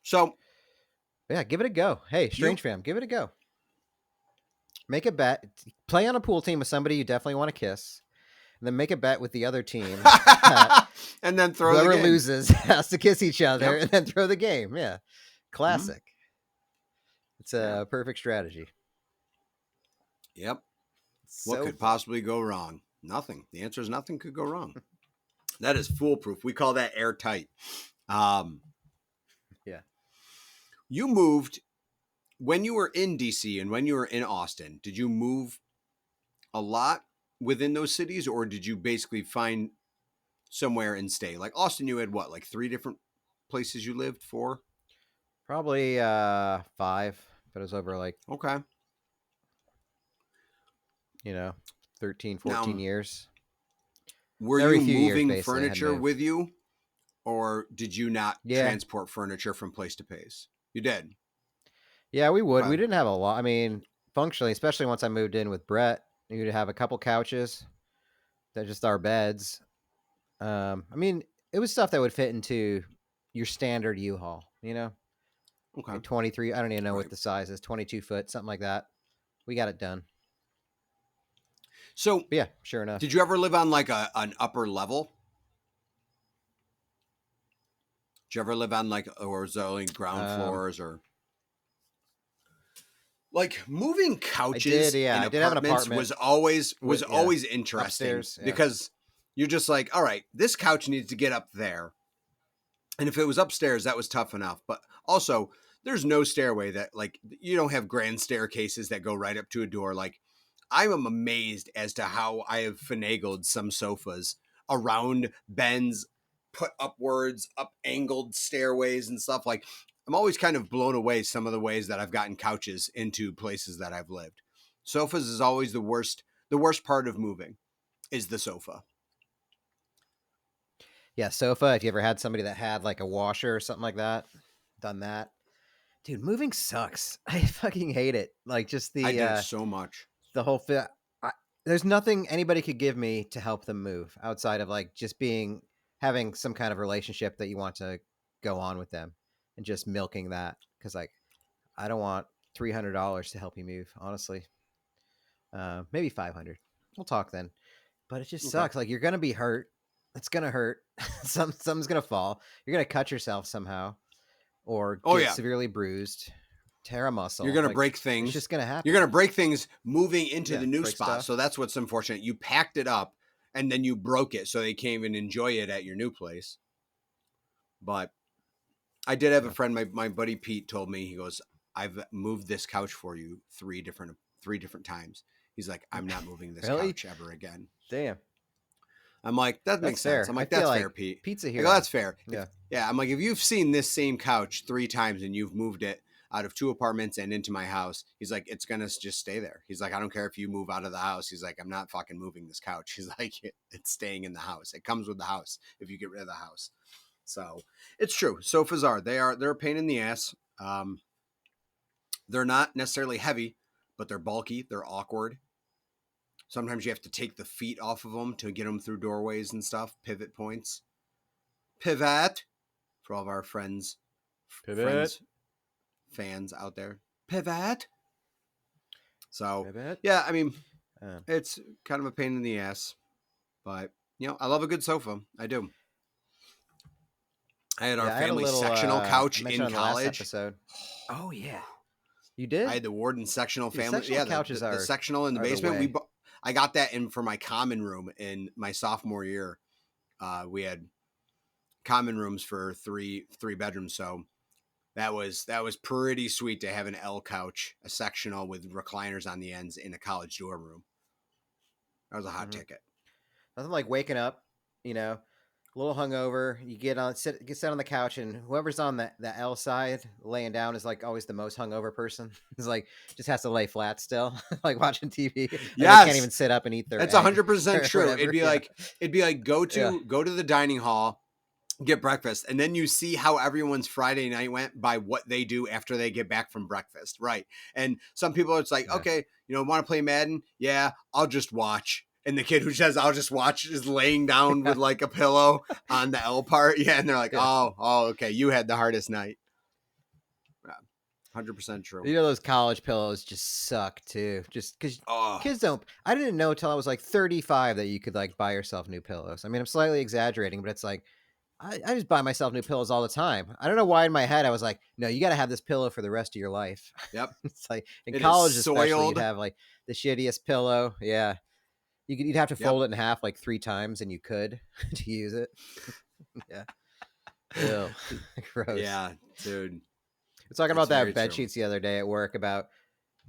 So, yeah, give it a go. Hey, StrangeFam, give it a go. Make a bet. Play on a pool team with somebody you definitely want to kiss. And then make a bet with the other team. And then throw whoever the game. loses has to kiss each other and then throw the game. Yeah. Classic. Mm-hmm. It's a perfect strategy. Yep. What could possibly go wrong? Nothing. The answer is nothing could go wrong. That is foolproof. We call that airtight. Yeah. You moved when you were in DC and when you were in Austin. Did you move a lot within those cities, or did you basically find somewhere and stay? Like Austin, you had what, like 3 different places you lived? 4? Probably 5, but it was over 13, 14 years. Were you moving furniture with you, or did you not transport furniture from place to place? You did. Yeah, we would. We didn't have a lot. I mean, functionally, especially once I moved in with Brett, you'd have a couple couches. They're just our beds. I mean, it was stuff that would fit into your standard U-Haul, Okay. Like 23. I don't even know what the size is. 22 foot, something like that. We got it done. So, yeah, sure enough. Did you ever live on like an upper level? Did you ever live on or was there only ground floors or? Like moving couches in apartments was always interesting upstairs, because you're just like, all right, this couch needs to get up there. And if it was upstairs, that was tough enough. But also, there's no stairway that you don't have grand staircases that go right up to a door. Like, I am amazed as to how I have finagled some sofas around bends, put upwards, up angled stairways and stuff. Like, I'm always kind of blown away some of the ways that I've gotten couches into places that I've lived. Sofas is always the worst part of moving is the sofa. Yeah, sofa. If you ever had somebody that had like a washer or something like that, done that. Dude, moving sucks. I fucking hate it. Like just the... I do so much. The whole... there's nothing anybody could give me to help them move outside of like just having some kind of relationship that you want to go on with them. And just milking that because I don't want $300 to help you move, honestly. Maybe $500. We'll talk then. But it just sucks. Like you're gonna be hurt. It's gonna hurt. Something's gonna fall. You're gonna cut yourself somehow, or get severely bruised. tear a muscle. You're going to Like, break it's things. just gonna happen. You're going to break things moving into the new break spot. stuff. So that's what's unfortunate. You packed it up and then you broke it so they can't even enjoy it at your new place. But I did have a friend, my buddy Pete told me, he goes, I've moved this couch for you three different times. He's like, I'm not moving this Really? couch ever again. Damn. I'm like, that makes sense. Fair. I'm like, I feel that's like fair, Pete. Pete's a I hero. go, that's fair. Yeah. Yeah. I'm like, if you've seen this same couch 3 times and you've moved it out of 2 apartments and into my house, he's like, it's going to just stay there. He's like, I don't care if you move out of the house. He's like, I'm not fucking moving this couch. He's like, it's staying in the house. It comes with the house if you get rid of the house. So it's true. Sofas they're a pain in the ass. They're not necessarily heavy, but they're bulky. They're awkward. Sometimes you have to take the feet off of them to get them through doorways and stuff. Pivot points. Pivot for all of our friends, fans out there. Pivot. So, yeah, I mean, it's kind of a pain in the ass, but I love a good sofa. I do. I had our family sectional couch in college. Oh yeah, you did. I had the Warden sectional family. Yeah, couches the sectional in the basement. I got that in for my common room in my sophomore year. We had common rooms for three bedrooms, so that was pretty sweet to have an L couch, a sectional with recliners on the ends in a college dorm room. That was a hot ticket. Nothing like waking up, a little hungover. You get sit on the couch, and whoever's on the L side laying down is like always the most hungover person. It's like just has to lay flat still, like watching TV. Yeah, can't even sit up and eat their. That's 100% true. Whatever. It'd be like go to the dining hall, get breakfast, and then you see how everyone's Friday night went by what they do after they get back from breakfast, right? And some people, it's like, okay, want to play Madden? Yeah, I'll just watch. And the kid who says, I'll just watch, is laying down with like a pillow on the L part. Yeah. And they're like, oh, okay. You had the hardest night. 100% true. Those college pillows just suck too. Just because kids don't. I didn't know until I was like 35 that you could like buy yourself new pillows. I mean, I'm slightly exaggerating, but it's like, I just buy myself new pillows all the time. I don't know why in my head I was like, no, you got to have this pillow for the rest of your life. Yep. It's like in college especially, you'd have like the shittiest pillow. Yeah. You'd have to fold it in half like 3 times, and you could to use it. Yeah. Ew. Gross. Yeah, dude. We're talking about that bed sheets the other day at work about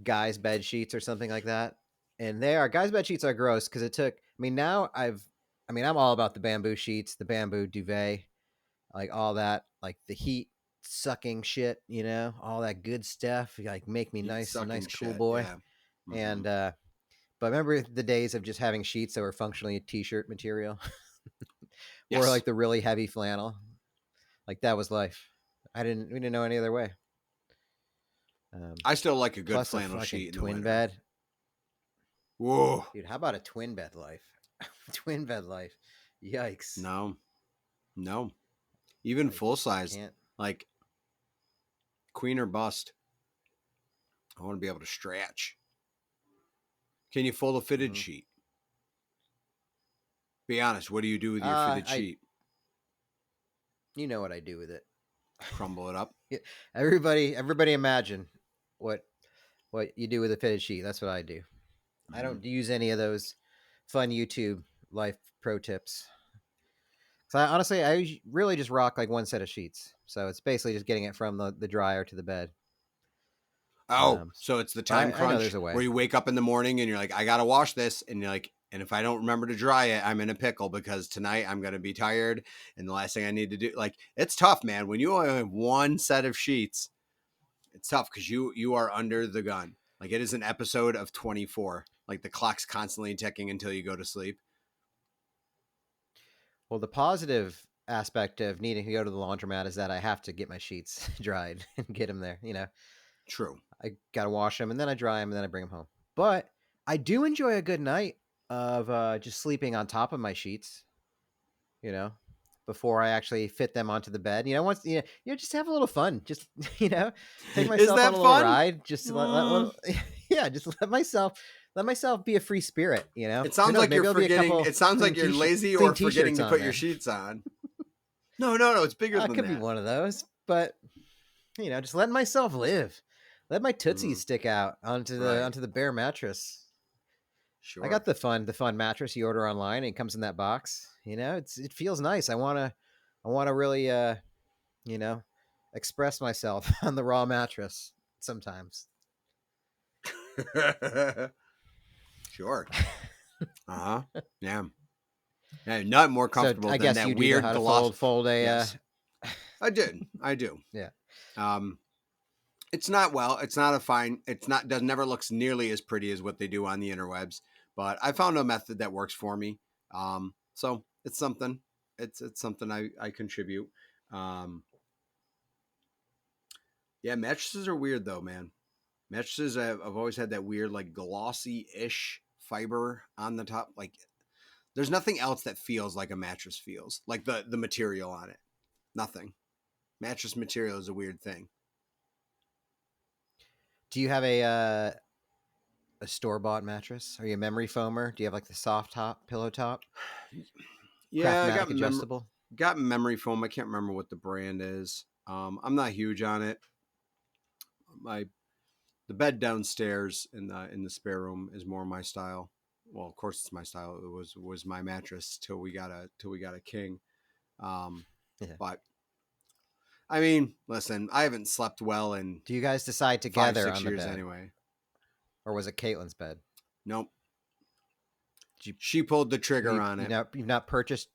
guys' bed sheets or something like that. And guys' bed sheets are gross because it took, I'm all about the bamboo sheets, the bamboo duvet, like all that, like the heat sucking shit, all that good stuff. Like make me nice, cool boy. Yeah. And, but remember the days of just having sheets that were functionally a t-shirt material or like the really heavy flannel. Like that was life. We didn't know any other way. I still like a good flannel sheet. Twin bed. Whoa. Dude, how about a twin bed life? Twin bed life. Yikes. No. Even full size, like queen or bust. I want to be able to stretch. Can you fold a fitted sheet? Be honest. What do you do with your fitted sheet? You know what I do with it. Crumble it up. Everybody imagine what you do with a fitted sheet. That's what I do. I don't use any of those fun YouTube life pro tips. So I really just rock like one set of sheets. So it's basically just getting it from the dryer to the bed. Oh, so it's the time crunch where you wake up in the morning and you're like, I got to wash this. And you're like, and if I don't remember to dry it, I'm in a pickle because tonight I'm going to be tired. And the last thing I need to do, like, it's tough, man. When you only have one set of sheets, it's tough because you are under the gun. Like it is an episode of 24. Like the clock's constantly ticking until you go to sleep. Well, the positive aspect of needing to go to the laundromat is that I have to get my sheets dried and get them there, True. I got to wash them and then I dry them and then I bring them home. But I do enjoy a good night of just sleeping on top of my sheets, before I actually fit them onto the bed. Once just have a little fun. Just take myself on a little ride. Just just let myself be a free spirit. It sounds like you're forgetting. It sounds like you're lazy or forgetting to put your sheets on. No, it's bigger than that. It could be one of those, but just letting myself live. Let my tootsies stick out onto Right. the bare mattress. Sure. I got the fun mattress you order online. And it comes in that box. You know, it feels nice. I wanna really you know, express myself on the raw mattress sometimes. Sure. Uh-huh. Yeah. Yeah, not more So comfortable I than guess that you do know weird how to gloss. fold a. Yes. I do. Yeah. It's not it's not a fine, it's not, does never looks nearly as pretty as what they do on the interwebs, but I found a method that works for me. So it's something, it's something I contribute. Um, yeah, mattresses are weird though, man. Mattresses, I've always had that weird, like glossy-ish fiber on the top. Like there's nothing else that feels like a mattress feels, like the material on it. Nothing. Mattress material is a weird thing. Do you have a store bought mattress? Are you a memory foamer? Do you have like the soft top, pillow top, Yeah, I Craftmatic adjustable? got memory foam. I can't remember what the brand is. I'm not huge on it. My The bed downstairs in the spare room is more my style. Well, of course it's my style. It was my mattress till we got a king. Um, Yeah. but I mean, listen, I haven't slept well in Do you guys decide five together six on the years bed, anyway. or was it Caitlin's bed? Nope. Did you She pulled the trigger on it. you've not purchased?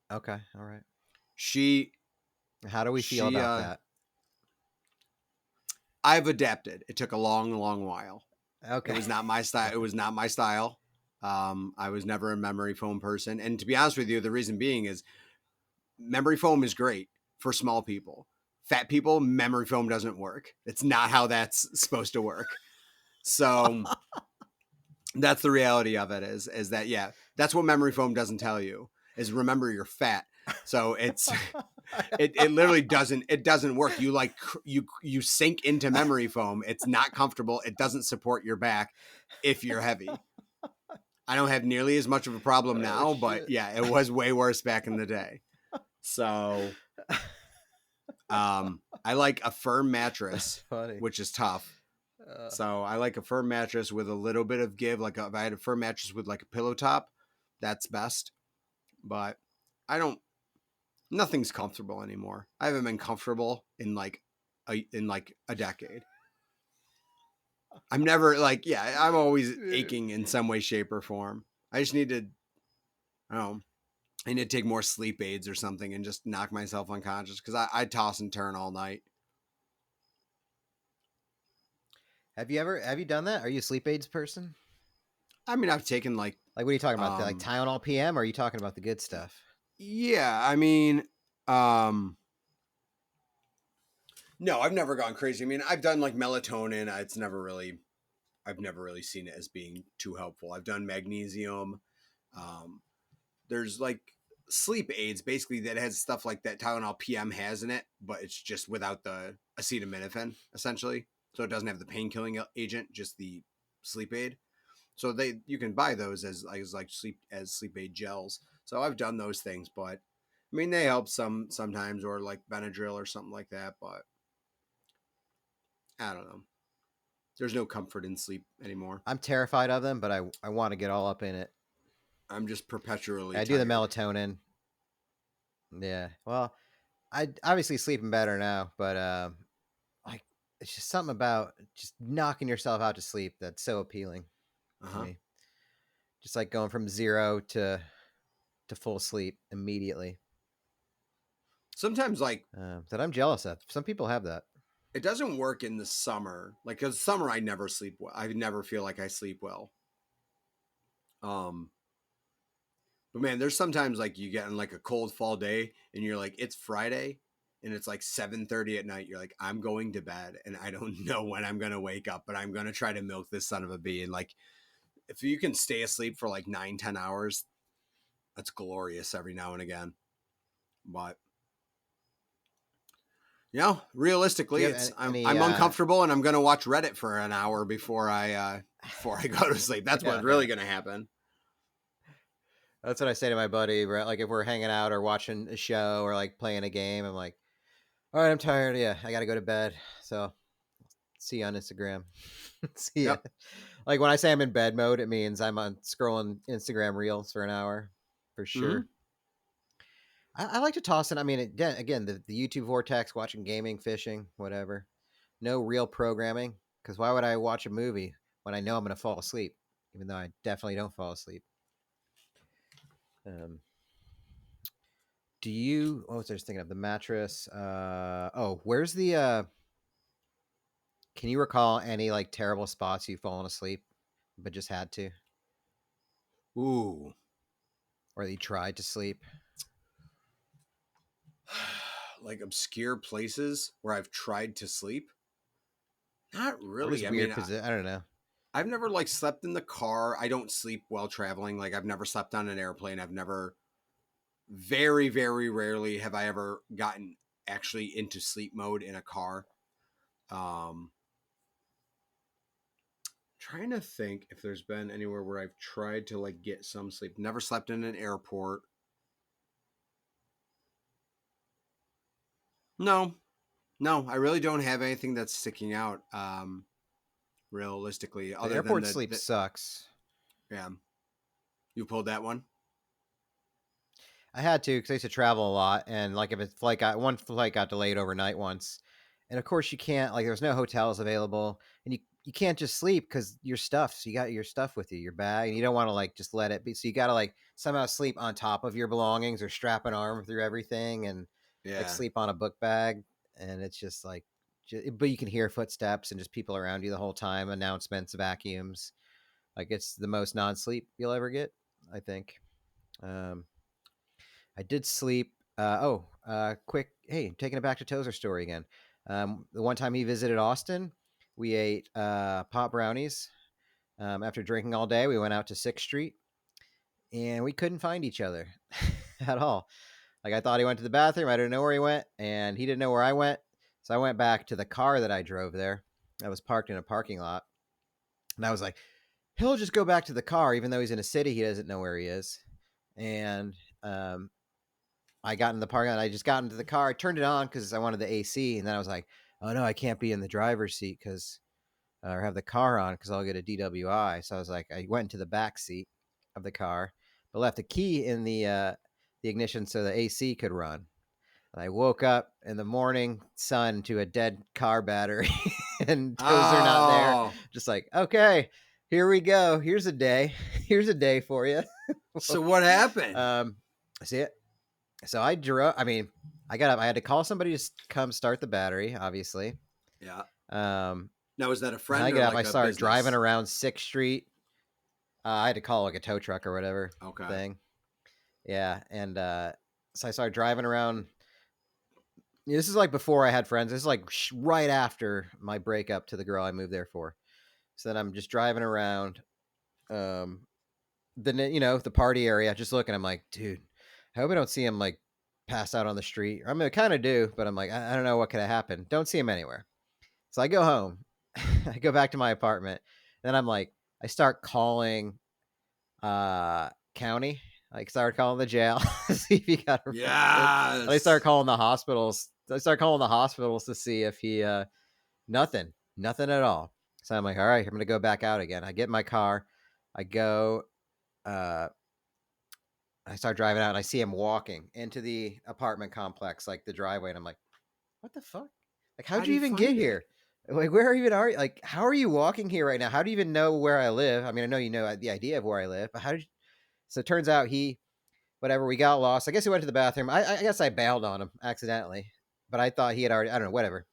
Okay, all right. She How do we feel she about that? I've adapted. It took a long while. Okay. It was not my style. It was not my style. I was never a memory foam person. And to be honest with you, the reason being is memory foam is great for small people. Fat people, memory foam doesn't work. It's not how that's supposed to work. So that's the reality of it is that, yeah, that's what memory foam doesn't tell you is remember you're fat. So it literally doesn't work. You sink into memory foam. It's not comfortable. It doesn't support your back if you're heavy. I don't have nearly as much of a problem now, but yeah, it was way worse back in the day. So I like a firm mattress, funny. which is tough. So I like a firm mattress with a little bit of give. Like if I had a firm mattress with like a pillow top, that's best. But I don't. Nothing's comfortable anymore. I haven't been comfortable in like a decade. I'm never like, yeah, I'm always aching in some way, shape, or form. I just need to, I don't know, I need to take more sleep aids or something and just knock myself unconscious because I toss and turn all night. Have you done that? Are you a sleep aids person? I mean, I've taken like, Like what are you talking about? Like Tylenol PM, or are you talking about the good stuff? yeah, I mean, no, I've never gone crazy. I mean, I've done like melatonin. I've never really seen it as being too helpful. I've done magnesium. There's like sleep aids basically that has stuff like that Tylenol PM has in it, but it's just without the acetaminophen essentially. So it doesn't have the pain killing agent, just the sleep aid. So you can buy those as sleep aid gels. So I've done those things, but I mean they help sometimes, or like Benadryl or something like that. But I don't know. There's no comfort in sleep anymore. I'm terrified of them, but I want to get all up in it. I'm just perpetually I do the tired. melatonin. Yeah. Well, I obviously sleeping better now, but like it's just something about just knocking yourself out to sleep that's so appealing to Uh-huh. me. Just like going from zero to full sleep immediately. Sometimes like That I'm jealous of. Some people have that. it doesn't work in the summer. Like cuz summer I never sleep well. I never feel like I sleep well. But man, there's sometimes like you get in like a cold fall day and you're like it's Friday and it's like 7:30 at night. You're like I'm going to bed and I don't know when I'm going to wake up, but I'm going to try to milk this son of a bee. And like if you can stay asleep for like 9-10 hours, that's glorious every now and again. But realistically, I'm uncomfortable and I'm going to watch Reddit for an hour before I go to sleep. That's what's really going to happen. That's what I say to my buddy. Right? Like if we're hanging out or watching a show or like playing a game, I'm like, all right, I'm tired. Yeah, I got to go to bed. So See you on Instagram. See ya. Yep. Like when I say I'm in bed mode, it means I'm on scrolling Instagram reels for an hour for Mm-hmm. sure. I like to toss in. I mean, again, the YouTube vortex, watching gaming, fishing, whatever. No real programming, because why would I watch a movie when I know I'm going to fall asleep? Even though I definitely don't fall asleep. Um, do you? What was I just thinking of? The mattress. Where's the? Can you recall any like terrible spots you've fallen asleep, but just had to, Ooh. or that you tried to sleep? Like obscure places where I've tried to sleep? Not Or just really. I weird mean, position. I don't know. I've never like slept in the car. I don't sleep while traveling. Like I've never slept on an airplane. I've never, very, very rarely have I ever gotten actually into sleep mode in a car. Trying to think if there's been anywhere where I've tried to like get some sleep. Never slept in an airport. No, no, I really don't have anything that's sticking out. Realistically, The other than airport sleep sucks. yeah, you pulled that one. I had to because I used to travel a lot, and like if a flight got one flight got delayed overnight once, and of course you can't like there's no hotels available, and you can't just sleep because your stuff. So you got your stuff with you, your bag, and you don't want to like just let it be. So you got to like somehow sleep on top of your belongings or strap an arm through everything, and like Yeah, sleep on a book bag, and it's just like, but you can hear footsteps and just people around you the whole time, announcements, vacuums. Like it's the most non-sleep you'll ever get, I think. Um, I did sleep. Quick. Hey, taking it back to Tozer story again. The one time he visited Austin, we ate pot brownies. After drinking all day, we went out to 6th Street and we couldn't find each other at all. Like I thought he went to the bathroom. I didn't know where he went, and he didn't know where I went. So I went back to the car that I drove there. I was parked in a parking lot, and I was like, he'll just go back to the car, even though he's in a city. He doesn't know where he is, and I got in the parking lot. I just got into the car. I turned it on because I wanted the AC, and then I was like, "Oh no, I can't be in the driver's seat because or have the car on because I'll get a DWI." So I was like, I went into the back seat of the car, but left the key in the ignition so the AC could run. And I woke up in the morning sun to a dead car battery, and toes are not there. Oh, Just like, okay, here we go. Here's a day. Here's a day for you. so what happened? See it. So I drove. I mean, I got up. I had to call somebody to come start the battery, obviously. Yeah. Um, Now, is that a and friend I or get up. I like a start driving business? around 6th Street. I had to call like a tow truck or whatever Okay. thing. Yeah, and so I started driving around. This is like before I had friends. This is like right after my breakup to the girl I moved there for. So then I'm just driving around. Then the party area, just looking. I'm like, dude, I hope I don't see him like pass out on the street. I mean, I kind of do, but I'm like, I don't know what could have happened. Don't see him anywhere. So I go home. I go back to my apartment. Then I'm like, I start calling county. Like start calling the jail, see if he got arrested. And I start Yes. calling the hospitals. I start calling the hospitals to see if he nothing at all. So I'm like, all right, I'm gonna go back out again. I get in my car. I go. Uh, I start driving out and I see him walking into the apartment complex, like the driveway, and I'm like, what the fuck? Like, How how'd do you you even get find it? here? Like, where even are you? Like, how are you walking here right now? How do you even know where I live? I mean, I know you know the idea of where I live, but how did you... So it turns out whatever, we got lost. I guess he went to the bathroom. I guess I bailed on him accidentally, but I thought he had already, I don't know, whatever.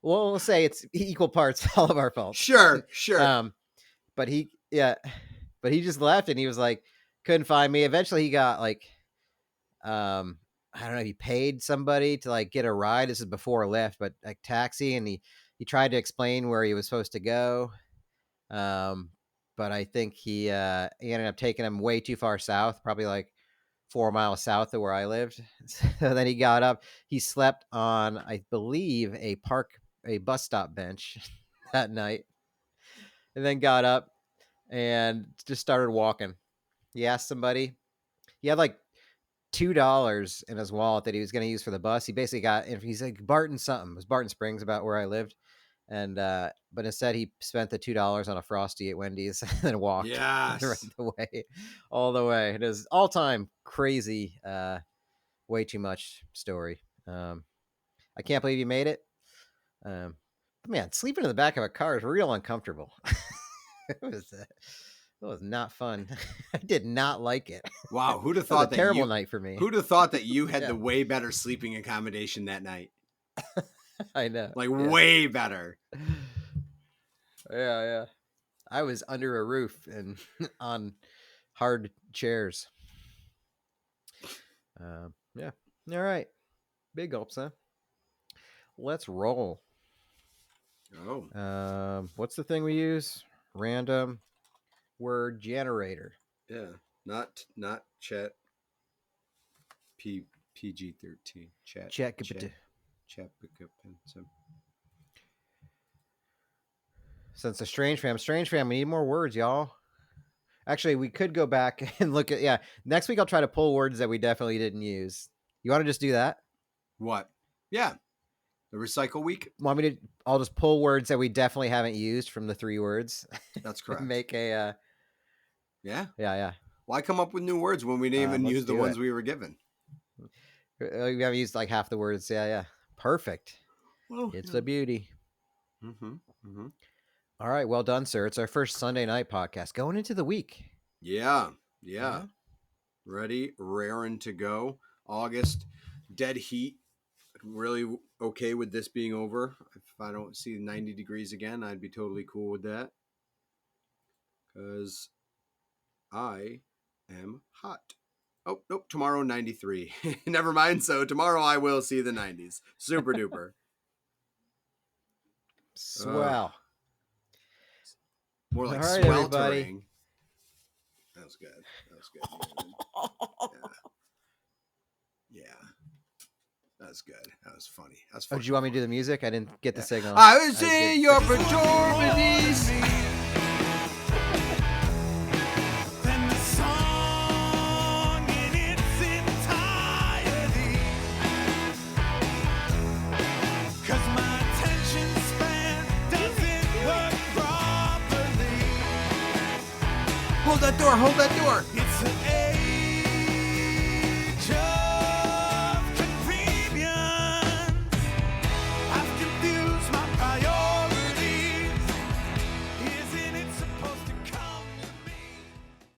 Well, we'll say it's equal parts, all of our faults. Sure, sure. um, but he just left and he was like, couldn't find me. Eventually he got like, I don't know, he paid somebody to like get a ride. This is before Lyft, but like taxi, and he tried to explain where he was supposed to go. Um, but I think he ended up taking him way too far south, probably like 4 miles south of where I lived. So then he got up. He slept on, I believe, a bus stop bench that night, and then got up and just started walking. He asked somebody. He had like $2 in his wallet that he was going to use for the bus. He basically got, and he's like Barton something. It was Barton Springs, about where I lived. And but instead he spent the $2 on a Frosty at Wendy's and then walked Yes. right the way, all the way. It is all time crazy, way too much story. I can't believe you made it. But man, sleeping in the back of a car is real uncomfortable. It was not fun. I did not like it. Wow, who'd have That was thought a terrible that you, night for me. Who'd have thought that you had Yeah. the way better sleeping accommodation that night? I know. Like Yeah. way better. Yeah. I was under a roof and on hard chairs. Yeah. All right. Big gulps, huh? Let's roll. Oh. What's the thing we use? Random word generator. Yeah. Not chat. PG-13. Chat. Since the StrangeFam, we need more words, y'all. Actually, we could go back and look at, next week I'll try to pull words that we definitely didn't use. You want to just do that? What? Yeah. The recycle week? Want me to? I'll just pull words that we definitely haven't used from the 3 words. That's correct. Make a. Yeah. Why come up with new words when we didn't even use the ones we were given? We haven't used like half the words. Yeah. Perfect. Well, it's a beauty. Mm-hmm. All right. Well done, sir. It's our first Sunday night podcast going into the week. Yeah. Ready, raring to go. August, dead heat. Really okay with this being over. If I don't see 90 degrees again, I'd be totally cool with that. Because I am hot. Oh, nope. Tomorrow, 93. Never mind. So tomorrow I will see the 90s. Super duper. Swell. More like all right, sweltering. Everybody. That was good. Yeah. That was good. That was funny. Oh, did you want me to do the music? I didn't get the signal. I was in your perturbities. Then the song in its entirety. 'Cause my attention span doesn't work properly. Hold that door. It's an